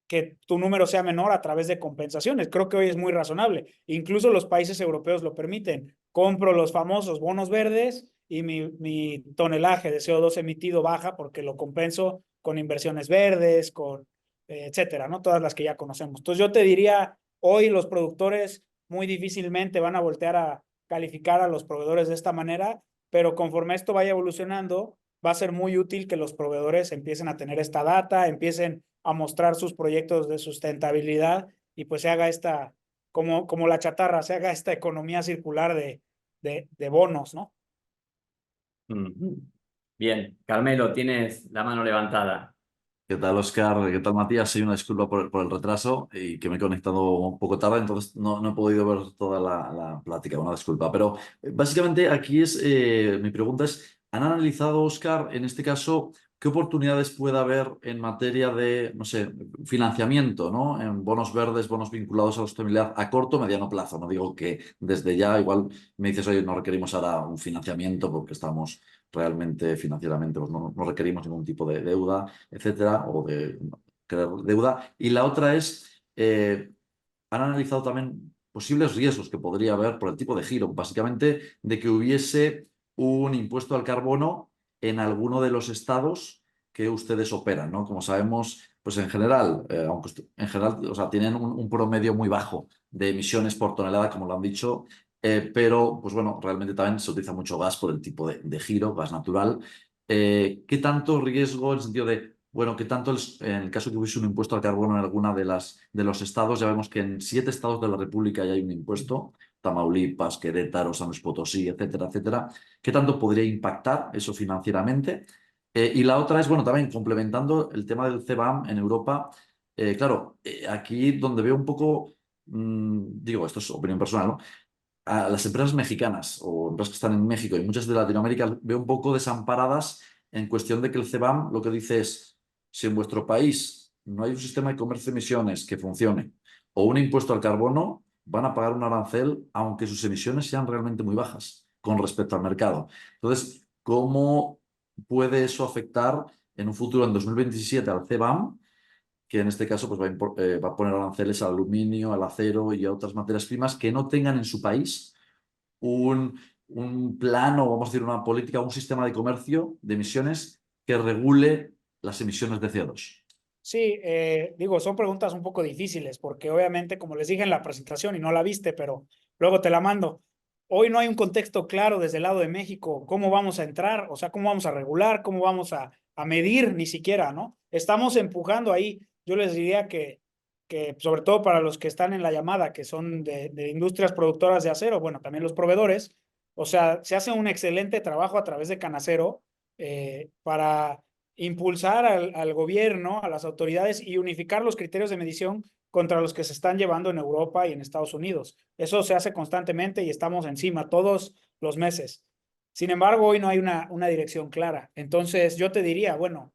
que tu número sea menor a través de compensaciones. Creo que hoy es muy razonable. Incluso los países europeos lo permiten. Compro los famosos bonos verdes y mi tonelaje de CO2 emitido baja porque lo compenso con inversiones verdes, con etcétera, ¿no? Todas las que ya conocemos. Entonces yo te diría, hoy los productores muy difícilmente van a voltear a calificar a los proveedores de esta manera, pero conforme esto vaya evolucionando, va a ser muy útil que los proveedores empiecen a tener esta data, empiecen a mostrar sus proyectos de sustentabilidad y pues se haga esta, como la chatarra, se haga esta economía circular de bonos, ¿no? Ujú. Bien, Carmelo, tienes la mano levantada. ¿Qué tal, Oscar? ¿Qué tal, Matías? Soy una disculpa por el retraso y que me he conectado un poco tarde, entonces no he podido ver toda la plática, una disculpa. Pero básicamente aquí mi pregunta es, ¿han analizado, Oscar, en este caso, qué oportunidades puede haber en materia de, no sé, financiamiento, ¿no? En bonos verdes, bonos vinculados a la sostenibilidad a corto o mediano plazo? No digo que desde ya, igual me dices, oye, no requerimos ahora un financiamiento porque estamos realmente financieramente, pues no requerimos ningún tipo de deuda, etcétera, o de crear deuda. Y la otra es, han analizado también posibles riesgos que podría haber por el tipo de giro, básicamente de que hubiese un impuesto al carbono en alguno de los estados que ustedes operan, ¿no? Como sabemos, pues en general, aunque en general, o sea, tienen un promedio muy bajo de emisiones por tonelada, como lo han dicho, pero, pues bueno, realmente también se utiliza mucho gas por el tipo de giro, gas natural. ¿Qué tanto riesgo en el sentido de, bueno, qué tanto en el caso que hubiese un impuesto al carbono en alguna de los estados, ya vemos que en 7 estados de la República ya hay un impuesto, Tamaulipas, Querétaro, San Luis Potosí, etcétera, etcétera. ¿Qué tanto podría impactar eso financieramente? Y la otra es, bueno, también complementando el tema del CBAM en Europa. Claro, aquí donde veo un poco, digo, esto es opinión personal, ¿no? A las empresas mexicanas o empresas que están en México y muchas de Latinoamérica veo un poco desamparadas en cuestión de que el CBAM lo que dice es, si en vuestro país no hay un sistema de comercio de emisiones que funcione o un impuesto al carbono, van a pagar un arancel aunque sus emisiones sean realmente muy bajas con respecto al mercado. Entonces, ¿cómo puede eso afectar en un futuro, en 2027, al CBAM? Que en este caso pues, va a poner aranceles al aluminio, al acero y a otras materias primas que no tengan en su país un plano, vamos a decir, una política, un sistema de comercio de emisiones que regule las emisiones de CO2. Sí, digo, son preguntas un poco difíciles porque obviamente, como les dije en la presentación y no la viste, pero luego te la mando. Hoy no hay un contexto claro desde el lado de México, cómo vamos a entrar, o sea, cómo vamos a regular, cómo vamos a medir, ni siquiera, ¿no? Estamos empujando ahí. Yo les diría que sobre todo para los que están en la llamada, que son de industrias productoras de acero, bueno, también los proveedores, o sea, se hace un excelente trabajo a través de Canacero para impulsar al gobierno, a las autoridades y unificar los criterios de medición contra los que se están llevando en Europa y en Estados Unidos. Eso se hace constantemente y estamos encima todos los meses. Sin embargo, hoy no hay una dirección clara. Entonces, yo te diría, bueno,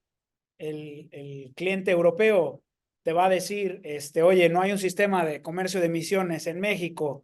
el cliente europeo te va a decir, oye, no hay un sistema de comercio de emisiones en México,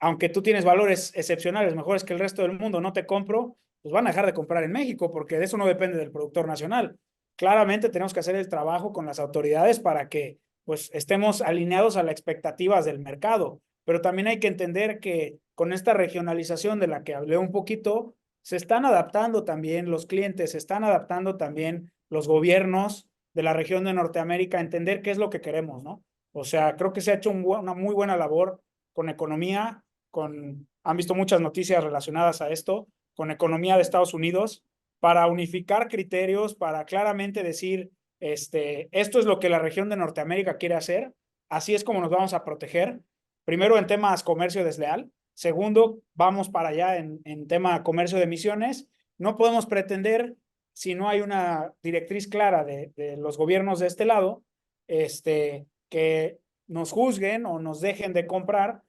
aunque tú tienes valores excepcionales, mejores que el resto del mundo, no te compro, pues van a dejar de comprar en México, porque de eso no depende del productor nacional. Claramente tenemos que hacer el trabajo con las autoridades para que pues estemos alineados a las expectativas del mercado, pero también hay que entender que con esta regionalización de la que hablé un poquito, se están adaptando también los clientes, se están adaptando también los gobiernos de la región de Norteamérica a entender qué es lo que queremos, ¿no? O sea, creo que se ha hecho una muy buena labor con economía, han visto muchas noticias relacionadas a esto, con economía de Estados Unidos, para unificar criterios, para claramente decir, esto es lo que la región de Norteamérica quiere hacer, así es como nos vamos a proteger. Primero en temas comercio desleal, segundo, vamos para allá en tema comercio de emisiones. No podemos pretender, si no hay una directriz clara de los gobiernos de este lado, que nos juzguen o nos dejen de comprar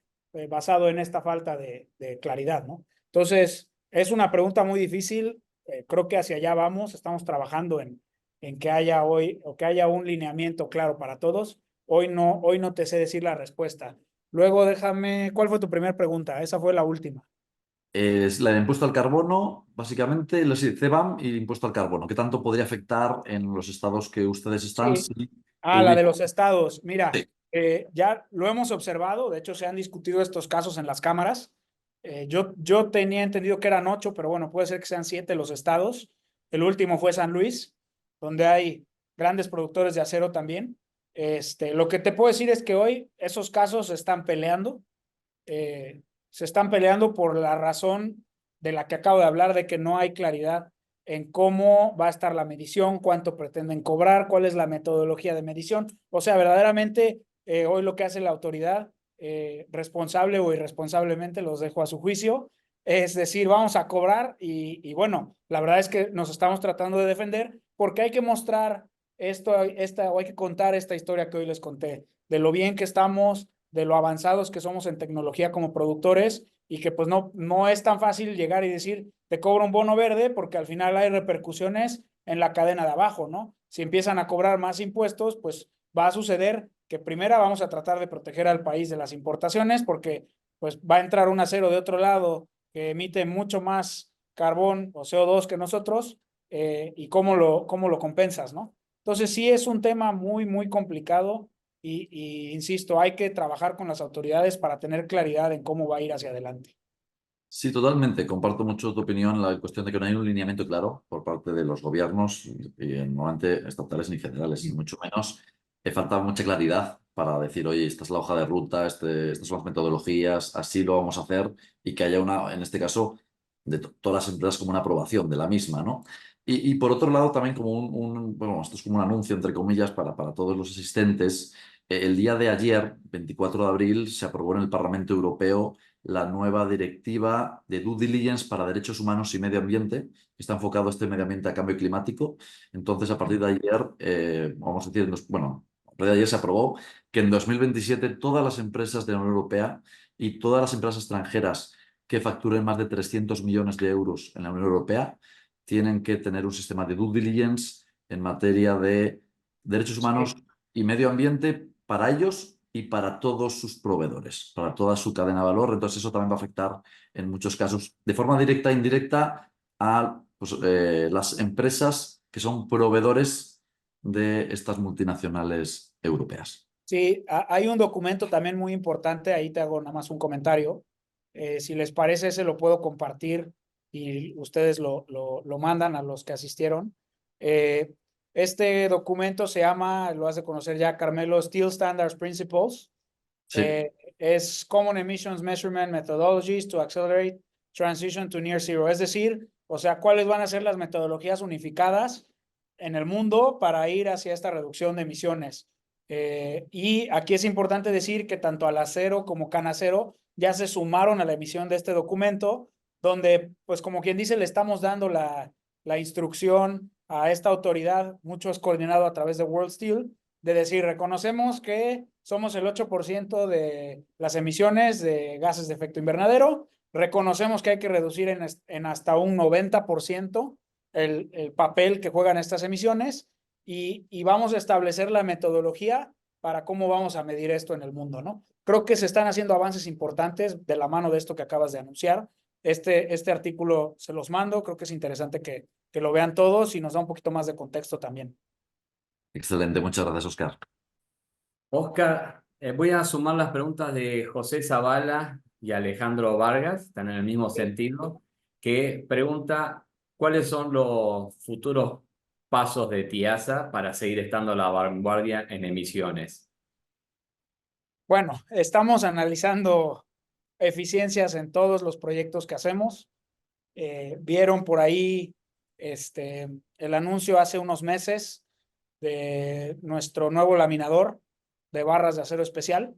basado en esta falta de claridad, ¿no? Entonces, es una pregunta muy difícil. Creo que hacia allá vamos. Estamos trabajando en que haya hoy o que haya un lineamiento claro para todos. Hoy no te sé decir la respuesta. Luego déjame, ¿cuál fue tu primera pregunta? Esa fue la última. Es la del impuesto al carbono, básicamente, el CBAM y el impuesto al carbono. ¿Qué tanto podría afectar en los estados que ustedes están Sí. si La de hubiera... los estados. Mira, Sí. ya lo hemos observado. De hecho, se han discutido estos casos en las cámaras. Yo tenía entendido que eran 8, pero bueno, puede ser que sean 7 los estados. El último fue San Luis, donde hay grandes productores de acero también. Lo que te puedo decir es que hoy esos casos se están peleando por la razón de la que acabo de hablar, de que no hay claridad en cómo va a estar la medición, cuánto pretenden cobrar, cuál es la metodología de medición. O sea, verdaderamente, hoy lo que hace la autoridad, responsable o irresponsablemente, los dejo a su juicio, es decir, vamos a cobrar y bueno, la verdad es que nos estamos tratando de defender porque hay que mostrar o hay que contar esta historia que hoy les conté, de lo bien que estamos, de lo avanzados que somos en tecnología como productores y que pues no es tan fácil llegar y decir, te cobro un bono verde porque al final hay repercusiones en la cadena de abajo, ¿no? Si empiezan a cobrar más impuestos, pues va a suceder que primero vamos a tratar de proteger al país de las importaciones porque pues va a entrar un acero de otro lado que emite mucho más carbón o CO2 que nosotros, y cómo lo compensas, ¿no? Entonces sí es un tema muy, muy complicado y insisto, hay que trabajar con las autoridades para tener claridad en cómo va a ir hacia adelante. Sí, totalmente. Comparto mucho tu opinión en la cuestión de que no hay un lineamiento claro por parte de los gobiernos, normalmente estatales ni federales, y mucho menos. Falta mucha claridad para decir, oye, esta es la hoja de ruta, estas son las metodologías, así lo vamos a hacer, y que haya una, en este caso, de todas las empresas como una aprobación de la misma, ¿no? Y por otro lado, también como bueno, esto es como un anuncio, entre comillas, para todos los asistentes. El día de ayer, 24 de abril, se aprobó en el Parlamento Europeo la nueva directiva de due diligence para derechos humanos y medio ambiente, que está enfocado este medio ambiente a cambio climático. Entonces, a partir de ayer, vamos a decir, bueno, a partir de ayer se aprobó que en 2027 todas las empresas de la Unión Europea y todas las empresas extranjeras que facturen más de 300 millones de euros en la Unión Europea tienen que tener un sistema de due diligence en materia de derechos humanos Sí. y medio ambiente para ellos y para todos sus proveedores, para toda su cadena de valor. Entonces eso también va a afectar en muchos casos de forma directa e indirecta a pues, las empresas que son proveedores de estas multinacionales europeas. Sí, hay un documento también muy importante, ahí te hago nada más un comentario. Si les parece, se lo puedo compartir y ustedes lo mandan a los que asistieron. Eh, este documento se llama, lo has de conocer ya, Carmelo, Steel Standards Principles. Sí, Es Common Emissions Measurement Methodologies to Accelerate Transition to Near Zero. Es decir, o sea, cuáles van a ser las metodologías unificadas en el mundo para ir hacia esta reducción de emisiones. Y aquí es importante decir que tanto Alacero como Canacero ya se sumaron a la emisión de este documento, donde, pues como quien dice, le estamos dando la instrucción a esta autoridad, mucho es coordinado a través de World Steel, de decir, reconocemos que somos el 8% de las emisiones de gases de efecto invernadero, reconocemos que hay que reducir en hasta un 90% el papel que juegan estas emisiones y vamos a establecer la metodología para cómo vamos a medir esto en el mundo, ¿no? Creo que se están haciendo avances importantes de la mano de esto que acabas de anunciar. Este artículo se los mando, creo que es interesante que lo vean todos y nos da un poquito más de contexto también. excelente. Muchas gracias, Oscar. Oscar, voy a sumar las preguntas de José Zavala y Alejandro Vargas, están en el mismo sentido, que pregunta cuáles son los futuros pasos de TIASA para seguir estando a la vanguardia en emisiones. Bueno, estamos analizando eficiencias en todos los proyectos que hacemos. Vieron por ahí el anuncio hace unos meses de nuestro nuevo laminador de barras de acero especial,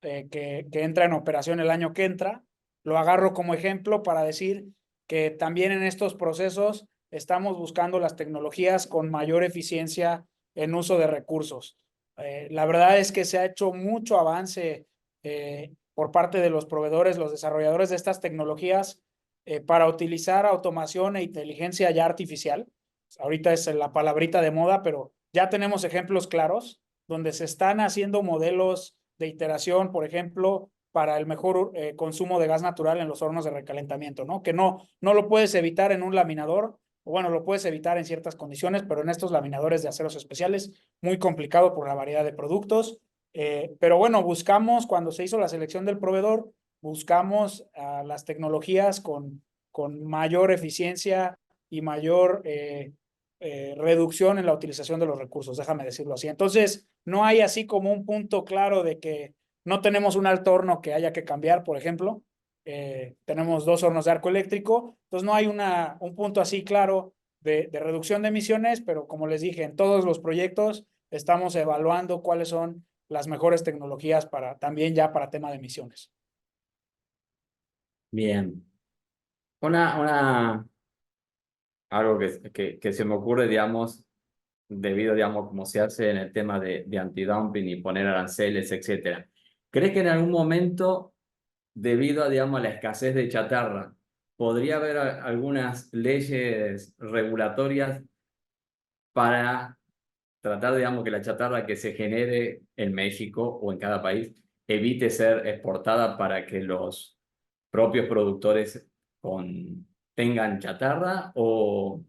que entra en operación el año que entra. Lo agarro como ejemplo para decir que también en estos procesos estamos buscando las tecnologías con mayor eficiencia en uso de recursos. La verdad es que se ha hecho mucho avance por parte de los proveedores, los desarrolladores de estas tecnologías, para utilizar automación e inteligencia ya artificial. Ahorita es la palabrita de moda, pero ya tenemos ejemplos claros donde se están haciendo modelos de iteración, por ejemplo, para el mejor consumo de gas natural en los hornos de recalentamiento, ¿no? Que no lo puedes evitar en un laminador, o bueno, lo puedes evitar en ciertas condiciones, pero en estos laminadores de aceros especiales, muy complicado por la variedad de productos. Pero bueno, buscamos, cuando se hizo la selección del proveedor, buscamos las tecnologías con mayor eficiencia y mayor reducción en la utilización de los recursos, déjame decirlo así. Entonces, no hay así como un punto claro de que no tenemos un alto horno que haya que cambiar, por ejemplo. Tenemos 2 hornos de arco eléctrico, entonces no hay un punto así claro de reducción de emisiones, pero como les dije, en todos los proyectos estamos evaluando cuáles son las mejores tecnologías para también ya para tema de emisiones. Bien. Algo que se me ocurre, digamos, debido, digamos, como se hace en el tema de antidumping y poner aranceles, etcétera. ¿Crees que en algún momento, debido a, digamos, a la escasez de chatarra, podría haber algunas leyes regulatorias para tratar, digamos, que la chatarra que se genere en México o en cada país evite ser exportada para que los propios productores tengan chatarra? ¿O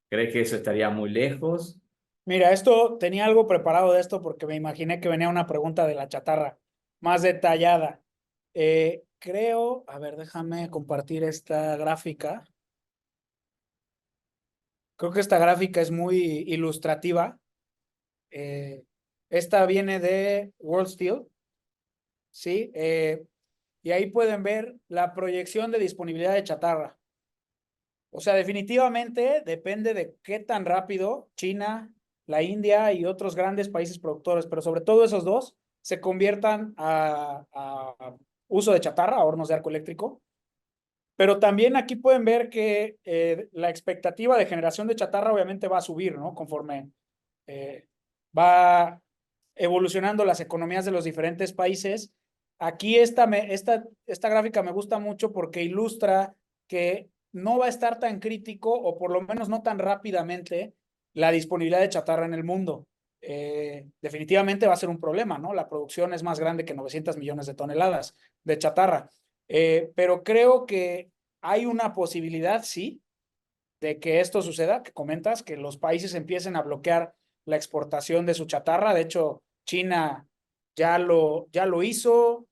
crees que eso estaría muy lejos? Mira, esto tenía algo preparado de esto porque me imaginé que venía una pregunta de la chatarra más detallada. Creo, a ver, déjame compartir esta gráfica. Creo que esta gráfica es muy ilustrativa. Eh, Esta viene de World Steel, ¿sí? Y ahí pueden ver la proyección de disponibilidad de chatarra. O sea, definitivamente depende de qué tan rápido China, la India y otros grandes países productores, pero sobre todo esos dos, se conviertan a uso de chatarra, a hornos de arco eléctrico. Pero también aquí pueden ver que la expectativa de generación de chatarra obviamente va a subir, ¿no? Conforme va evolucionando las economías de los diferentes países. Aquí esta gráfica me gusta mucho porque ilustra que no va a estar tan crítico o por lo menos no tan rápidamente la disponibilidad de chatarra en el mundo. Definitivamente va a ser un problema, ¿no? La producción es más grande que 900 millones de toneladas de chatarra. Pero creo que hay una posibilidad, sí, de que esto suceda, que comentas, que los países empiecen a bloquear la exportación de su chatarra. De hecho, China ya lo hizo,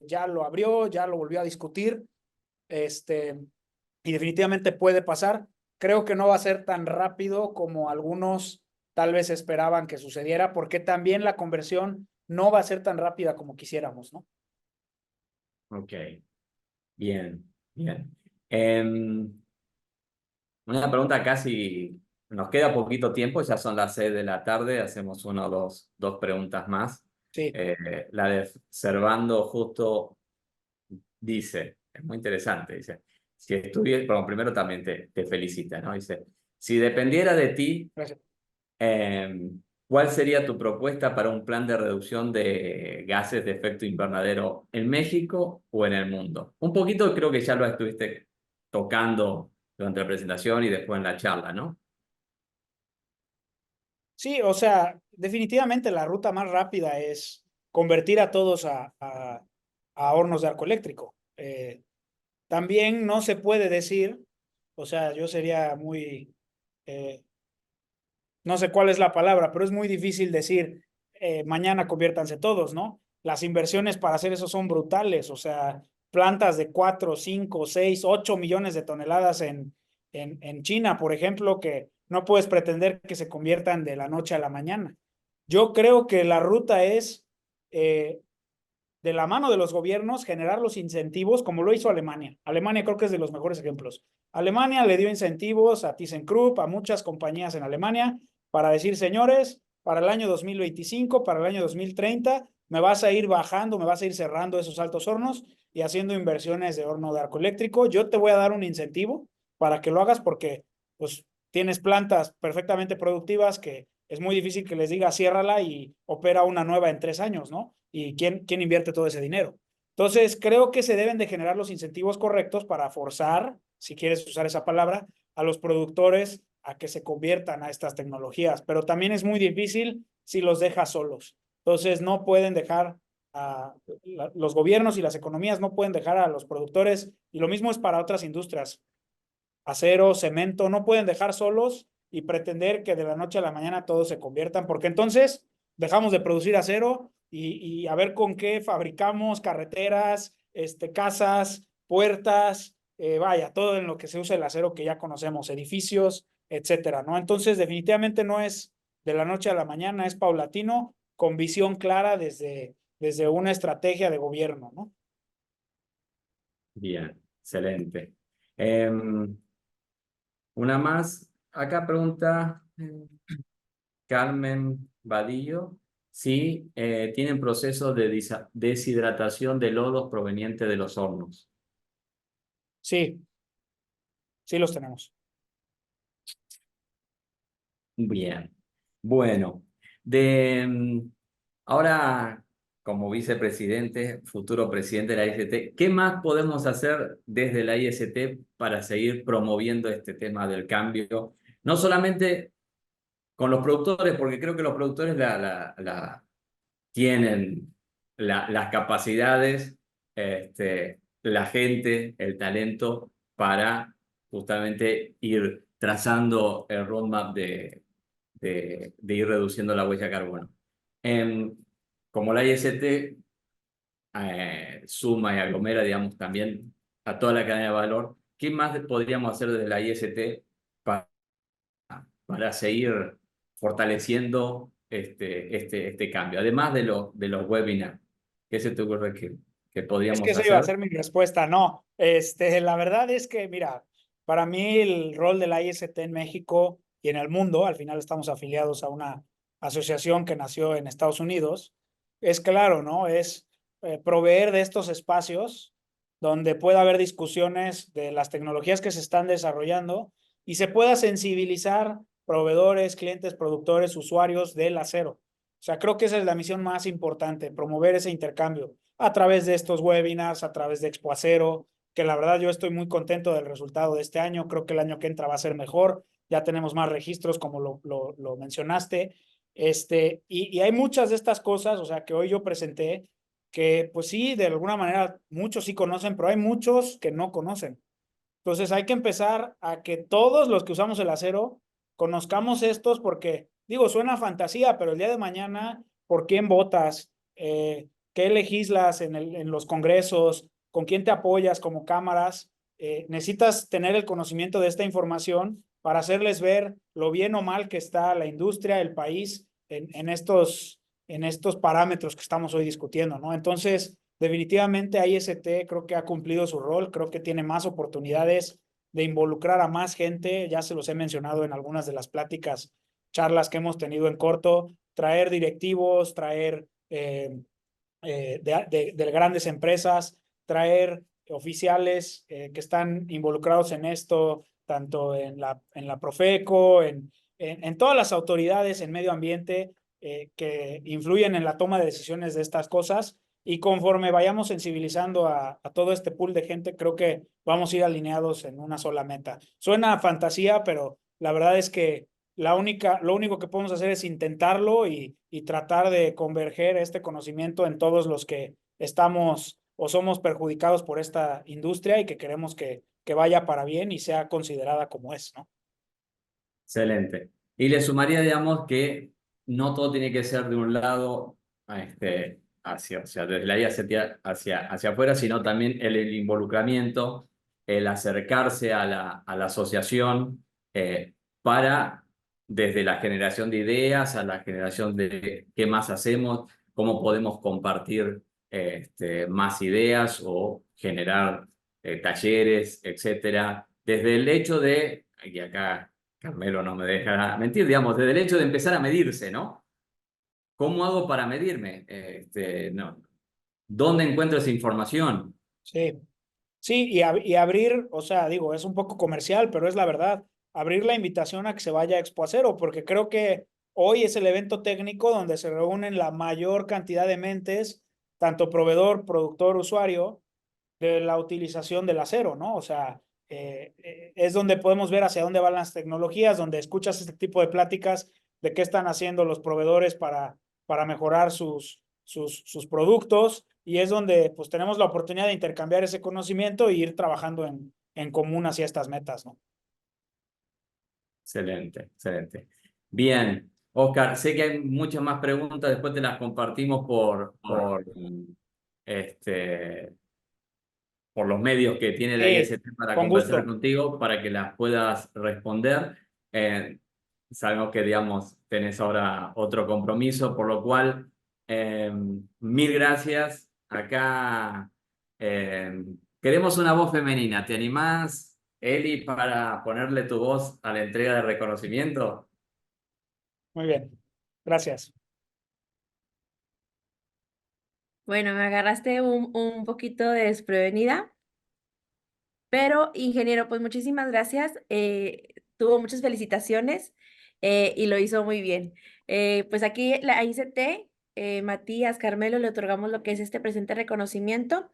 ya lo abrió, ya lo volvió a discutir, y definitivamente puede pasar. Creo que no va a ser tan rápido como algunos tal vez esperaban que sucediera, porque también la conversión no va a ser tan rápida como quisiéramos, ¿no? Ok, bien, bien. Una pregunta casi, nos queda poquito tiempo, ya son las 6 de la tarde, hacemos una o dos preguntas más. Sí, La de Servando justo dice, es muy interesante, dice, si estuviera, bueno, primero también te felicita, ¿no? Dice, si dependiera de ti, gracias. ¿cuál sería tu propuesta para un plan de reducción de gases de efecto invernadero en México o en el mundo? Un poquito creo que ya lo estuviste tocando durante la presentación y después en la charla, ¿no? Sí, o sea, definitivamente la ruta más rápida es convertir a todos a hornos de arco eléctrico. También no se puede decir, o sea, yo sería muy, eh, no sé cuál es la palabra, pero es muy difícil decir, mañana conviértanse todos, ¿no? Las inversiones para hacer eso son brutales, o sea, plantas de 4, 5, 6, 8 millones de toneladas en China, por ejemplo, que no puedes pretender que se conviertan de la noche a la mañana. Yo creo que la ruta es, de la mano de los gobiernos, generar los incentivos, como lo hizo Alemania. Alemania creo que es de los mejores ejemplos. Alemania le dio incentivos a ThyssenKrupp, a muchas compañías en Alemania, para decir, señores, para el año 2025, para el año 2030, me vas a ir bajando, me vas a ir cerrando esos altos hornos y haciendo inversiones de horno de arco eléctrico. Yo te voy a dar un incentivo para que lo hagas porque pues tienes plantas perfectamente productivas que es muy difícil que les diga ciérrala y opera una nueva en 3 años, ¿no? ¿Y quién invierte todo ese dinero? Entonces, creo que se deben de generar los incentivos correctos para forzar, si quieres usar esa palabra, a los productores a que se conviertan a estas tecnologías, pero también es muy difícil si los dejas solos. Entonces, no pueden dejar a los gobiernos y las economías no pueden dejar a los productores, y lo mismo es para otras industrias, acero, cemento, no pueden dejar solos y pretender que de la noche a la mañana todos se conviertan, porque entonces dejamos de producir acero y a ver con qué fabricamos carreteras, casas, puertas, vaya, todo en lo que se usa el acero que ya conocemos, edificios, etcétera, ¿no? Entonces, definitivamente no es de la noche a la mañana, es paulatino, con visión clara desde una estrategia de gobierno, ¿no? Bien, excelente. Una más, acá pregunta Carmen Vadillo, si tienen procesos de deshidratación de lodos provenientes de los hornos. Sí, sí los tenemos. Bien. Bueno, ahora como vicepresidente, futuro presidente de la IST, ¿qué más podemos hacer desde la IST para seguir promoviendo este tema del cambio? No solamente con los productores, porque creo que los productores tienen las capacidades, la gente, el talento para justamente ir trazando el roadmap de ir reduciendo la huella de carbono. Como la IST suma y aglomera, digamos, también a toda la cadena de valor, ¿qué más podríamos hacer desde la IST para, para seguir fortaleciendo este cambio? Además de los webinars, ¿qué se te ocurre que Es que podríamos esa iba a hacer? ser mi respuesta, no. La verdad es que, mira, para mí el rol de la IST en México y en el mundo, al final estamos afiliados a una asociación que nació en Estados Unidos, es claro, ¿no? Es proveer de estos espacios donde pueda haber discusiones de las tecnologías que se están desarrollando y se pueda sensibilizar proveedores, clientes, productores, usuarios del acero. O sea, creo que esa es la misión más importante, promover ese intercambio a través de estos webinars, a través de Expo Acero, que la verdad yo estoy muy contento del resultado de este año. Creo que el año que entra va a ser mejor. Ya tenemos más registros, como lo mencionaste. Y hay muchas de estas cosas, o sea, que hoy yo presenté, que pues sí, de alguna manera muchos sí conocen, pero hay muchos que no conocen. Entonces hay que empezar a que todos los que usamos el acero conozcamos estos porque, digo, suena a fantasía, pero el día de mañana, ¿por quién votas? ¿Qué legislas en los congresos? ¿Con quién te apoyas como cámaras? Necesitas tener el conocimiento de esta información para hacerles ver lo bien o mal que está la industria, el país, en estos parámetros que estamos hoy discutiendo, ¿no? Entonces, definitivamente IST creo que ha cumplido su rol, creo que tiene más oportunidades de involucrar a más gente, ya se los he mencionado en algunas de las pláticas, charlas que hemos tenido en corto, traer directivos, traer de grandes empresas, traer oficiales que están involucrados en esto, tanto en la Profeco, en todas las autoridades en medio ambiente que influyen en la toma de decisiones de estas cosas. Y conforme vayamos sensibilizando a todo este pool de gente, creo que vamos a ir alineados en una sola meta. Suena a fantasía, pero la verdad es que lo único que podemos hacer es intentarlo y tratar de converger este conocimiento en todos los que estamos o somos perjudicados por esta industria y que queremos que vaya para bien y sea considerada como es, ¿no? Excelente. Y le sumaría, digamos, que no todo tiene que ser de un lado o sea, desde la hacia, hacia afuera, sino también el involucramiento, el acercarse a la asociación para, desde la generación de ideas a la generación de qué más hacemos, cómo podemos compartir más ideas o generar talleres, etcétera. Desde el hecho de, y acá Carmelo no me deja mentir, digamos, desde el hecho de empezar a medirse, ¿no? ¿Cómo hago para medirme? No. ¿Dónde encuentro esa información? Sí, sí, y abrir, o sea, digo, es un poco comercial, pero es la verdad, abrir la invitación a que se vaya a Expo Acero, porque creo que hoy es el evento técnico donde se reúnen la mayor cantidad de mentes, tanto proveedor, productor, usuario, de la utilización del acero, ¿no? O sea, es donde podemos ver hacia dónde van las tecnologías, donde escuchas este tipo de pláticas de qué están haciendo los proveedores para mejorar sus productos y es donde pues tenemos la oportunidad de intercambiar ese conocimiento e ir trabajando en común hacia estas metas, ¿no? Excelente, excelente. Bien, Oscar, sé que hay muchas más preguntas, después te las compartimos este, por los medios que tiene la Sí, IST para con conversar gusto. contigo, para que las puedas responder. Sabemos que, digamos, tenés ahora otro compromiso, por lo cual, mil gracias. Acá queremos una voz femenina. ¿Te animás, Eli, para ponerle tu voz a la entrega de reconocimiento? Muy bien. Gracias. Bueno, me agarraste un poquito desprevenida, pero ingeniero, pues muchísimas gracias. Tuvo muchas felicitaciones. y lo hizo muy bien. Pues aquí la ICT, Matías, Carmelo, le otorgamos lo que es este presente reconocimiento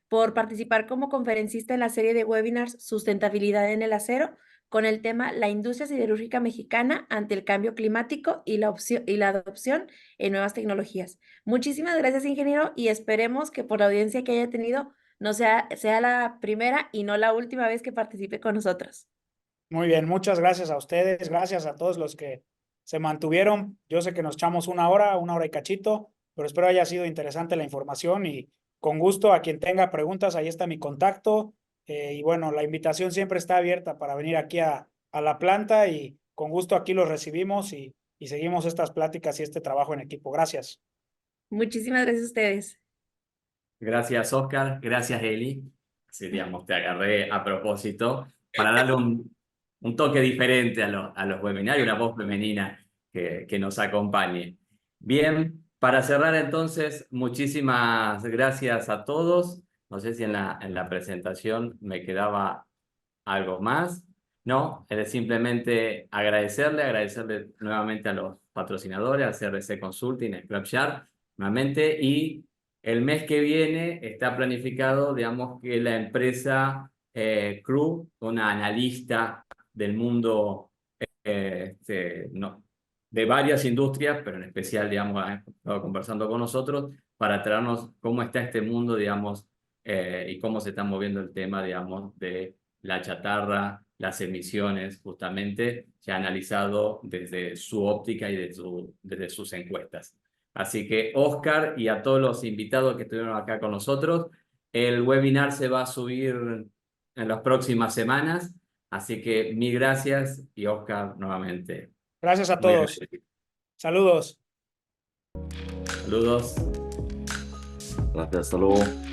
por participar como conferencista en la serie de webinars Sustentabilidad en el acero, con el tema La industria siderúrgica mexicana ante el cambio climático y la adopción en nuevas tecnologías. Muchísimas gracias, ingeniero, y esperemos que por la audiencia que haya tenido no sea la primera y no la última vez que participe con nosotros. Muy bien, muchas gracias a ustedes, gracias a todos los que se mantuvieron. Yo sé que nos echamos una hora y cachito, pero espero haya sido interesante la información y con gusto a quien tenga preguntas, ahí está mi contacto. Y bueno, la invitación siempre está abierta para venir aquí a la planta y con gusto aquí los recibimos y seguimos estas pláticas y este trabajo en equipo. Gracias. Muchísimas gracias a ustedes. Gracias, Oscar. Gracias, Eli. Así, digamos, te agarré a propósito para darle un toque diferente a los webinarios, una voz femenina que nos acompañe. Bien, para cerrar entonces, muchísimas gracias a todos. No sé si en la presentación me quedaba algo más. No, es simplemente agradecerle nuevamente a los patrocinadores, a CRC Consulting, a Scrapyard, nuevamente, y el mes que viene está planificado, digamos, que la empresa Crew, una analista del mundo no, de varias industrias, pero en especial, digamos, ha estado conversando con nosotros para traernos cómo está este mundo, digamos, y cómo se está moviendo el tema, digamos, de la chatarra, las emisiones, justamente, se ha analizado desde su óptica y desde sus encuestas. Así que, Oscar, y a todos los invitados que estuvieron acá con nosotros, el webinar se va a subir en las próximas semanas, así que mil gracias y Oscar, nuevamente. Gracias a Muy todos. agradecido. Saludos. Saludos. Gracias, hasta luego.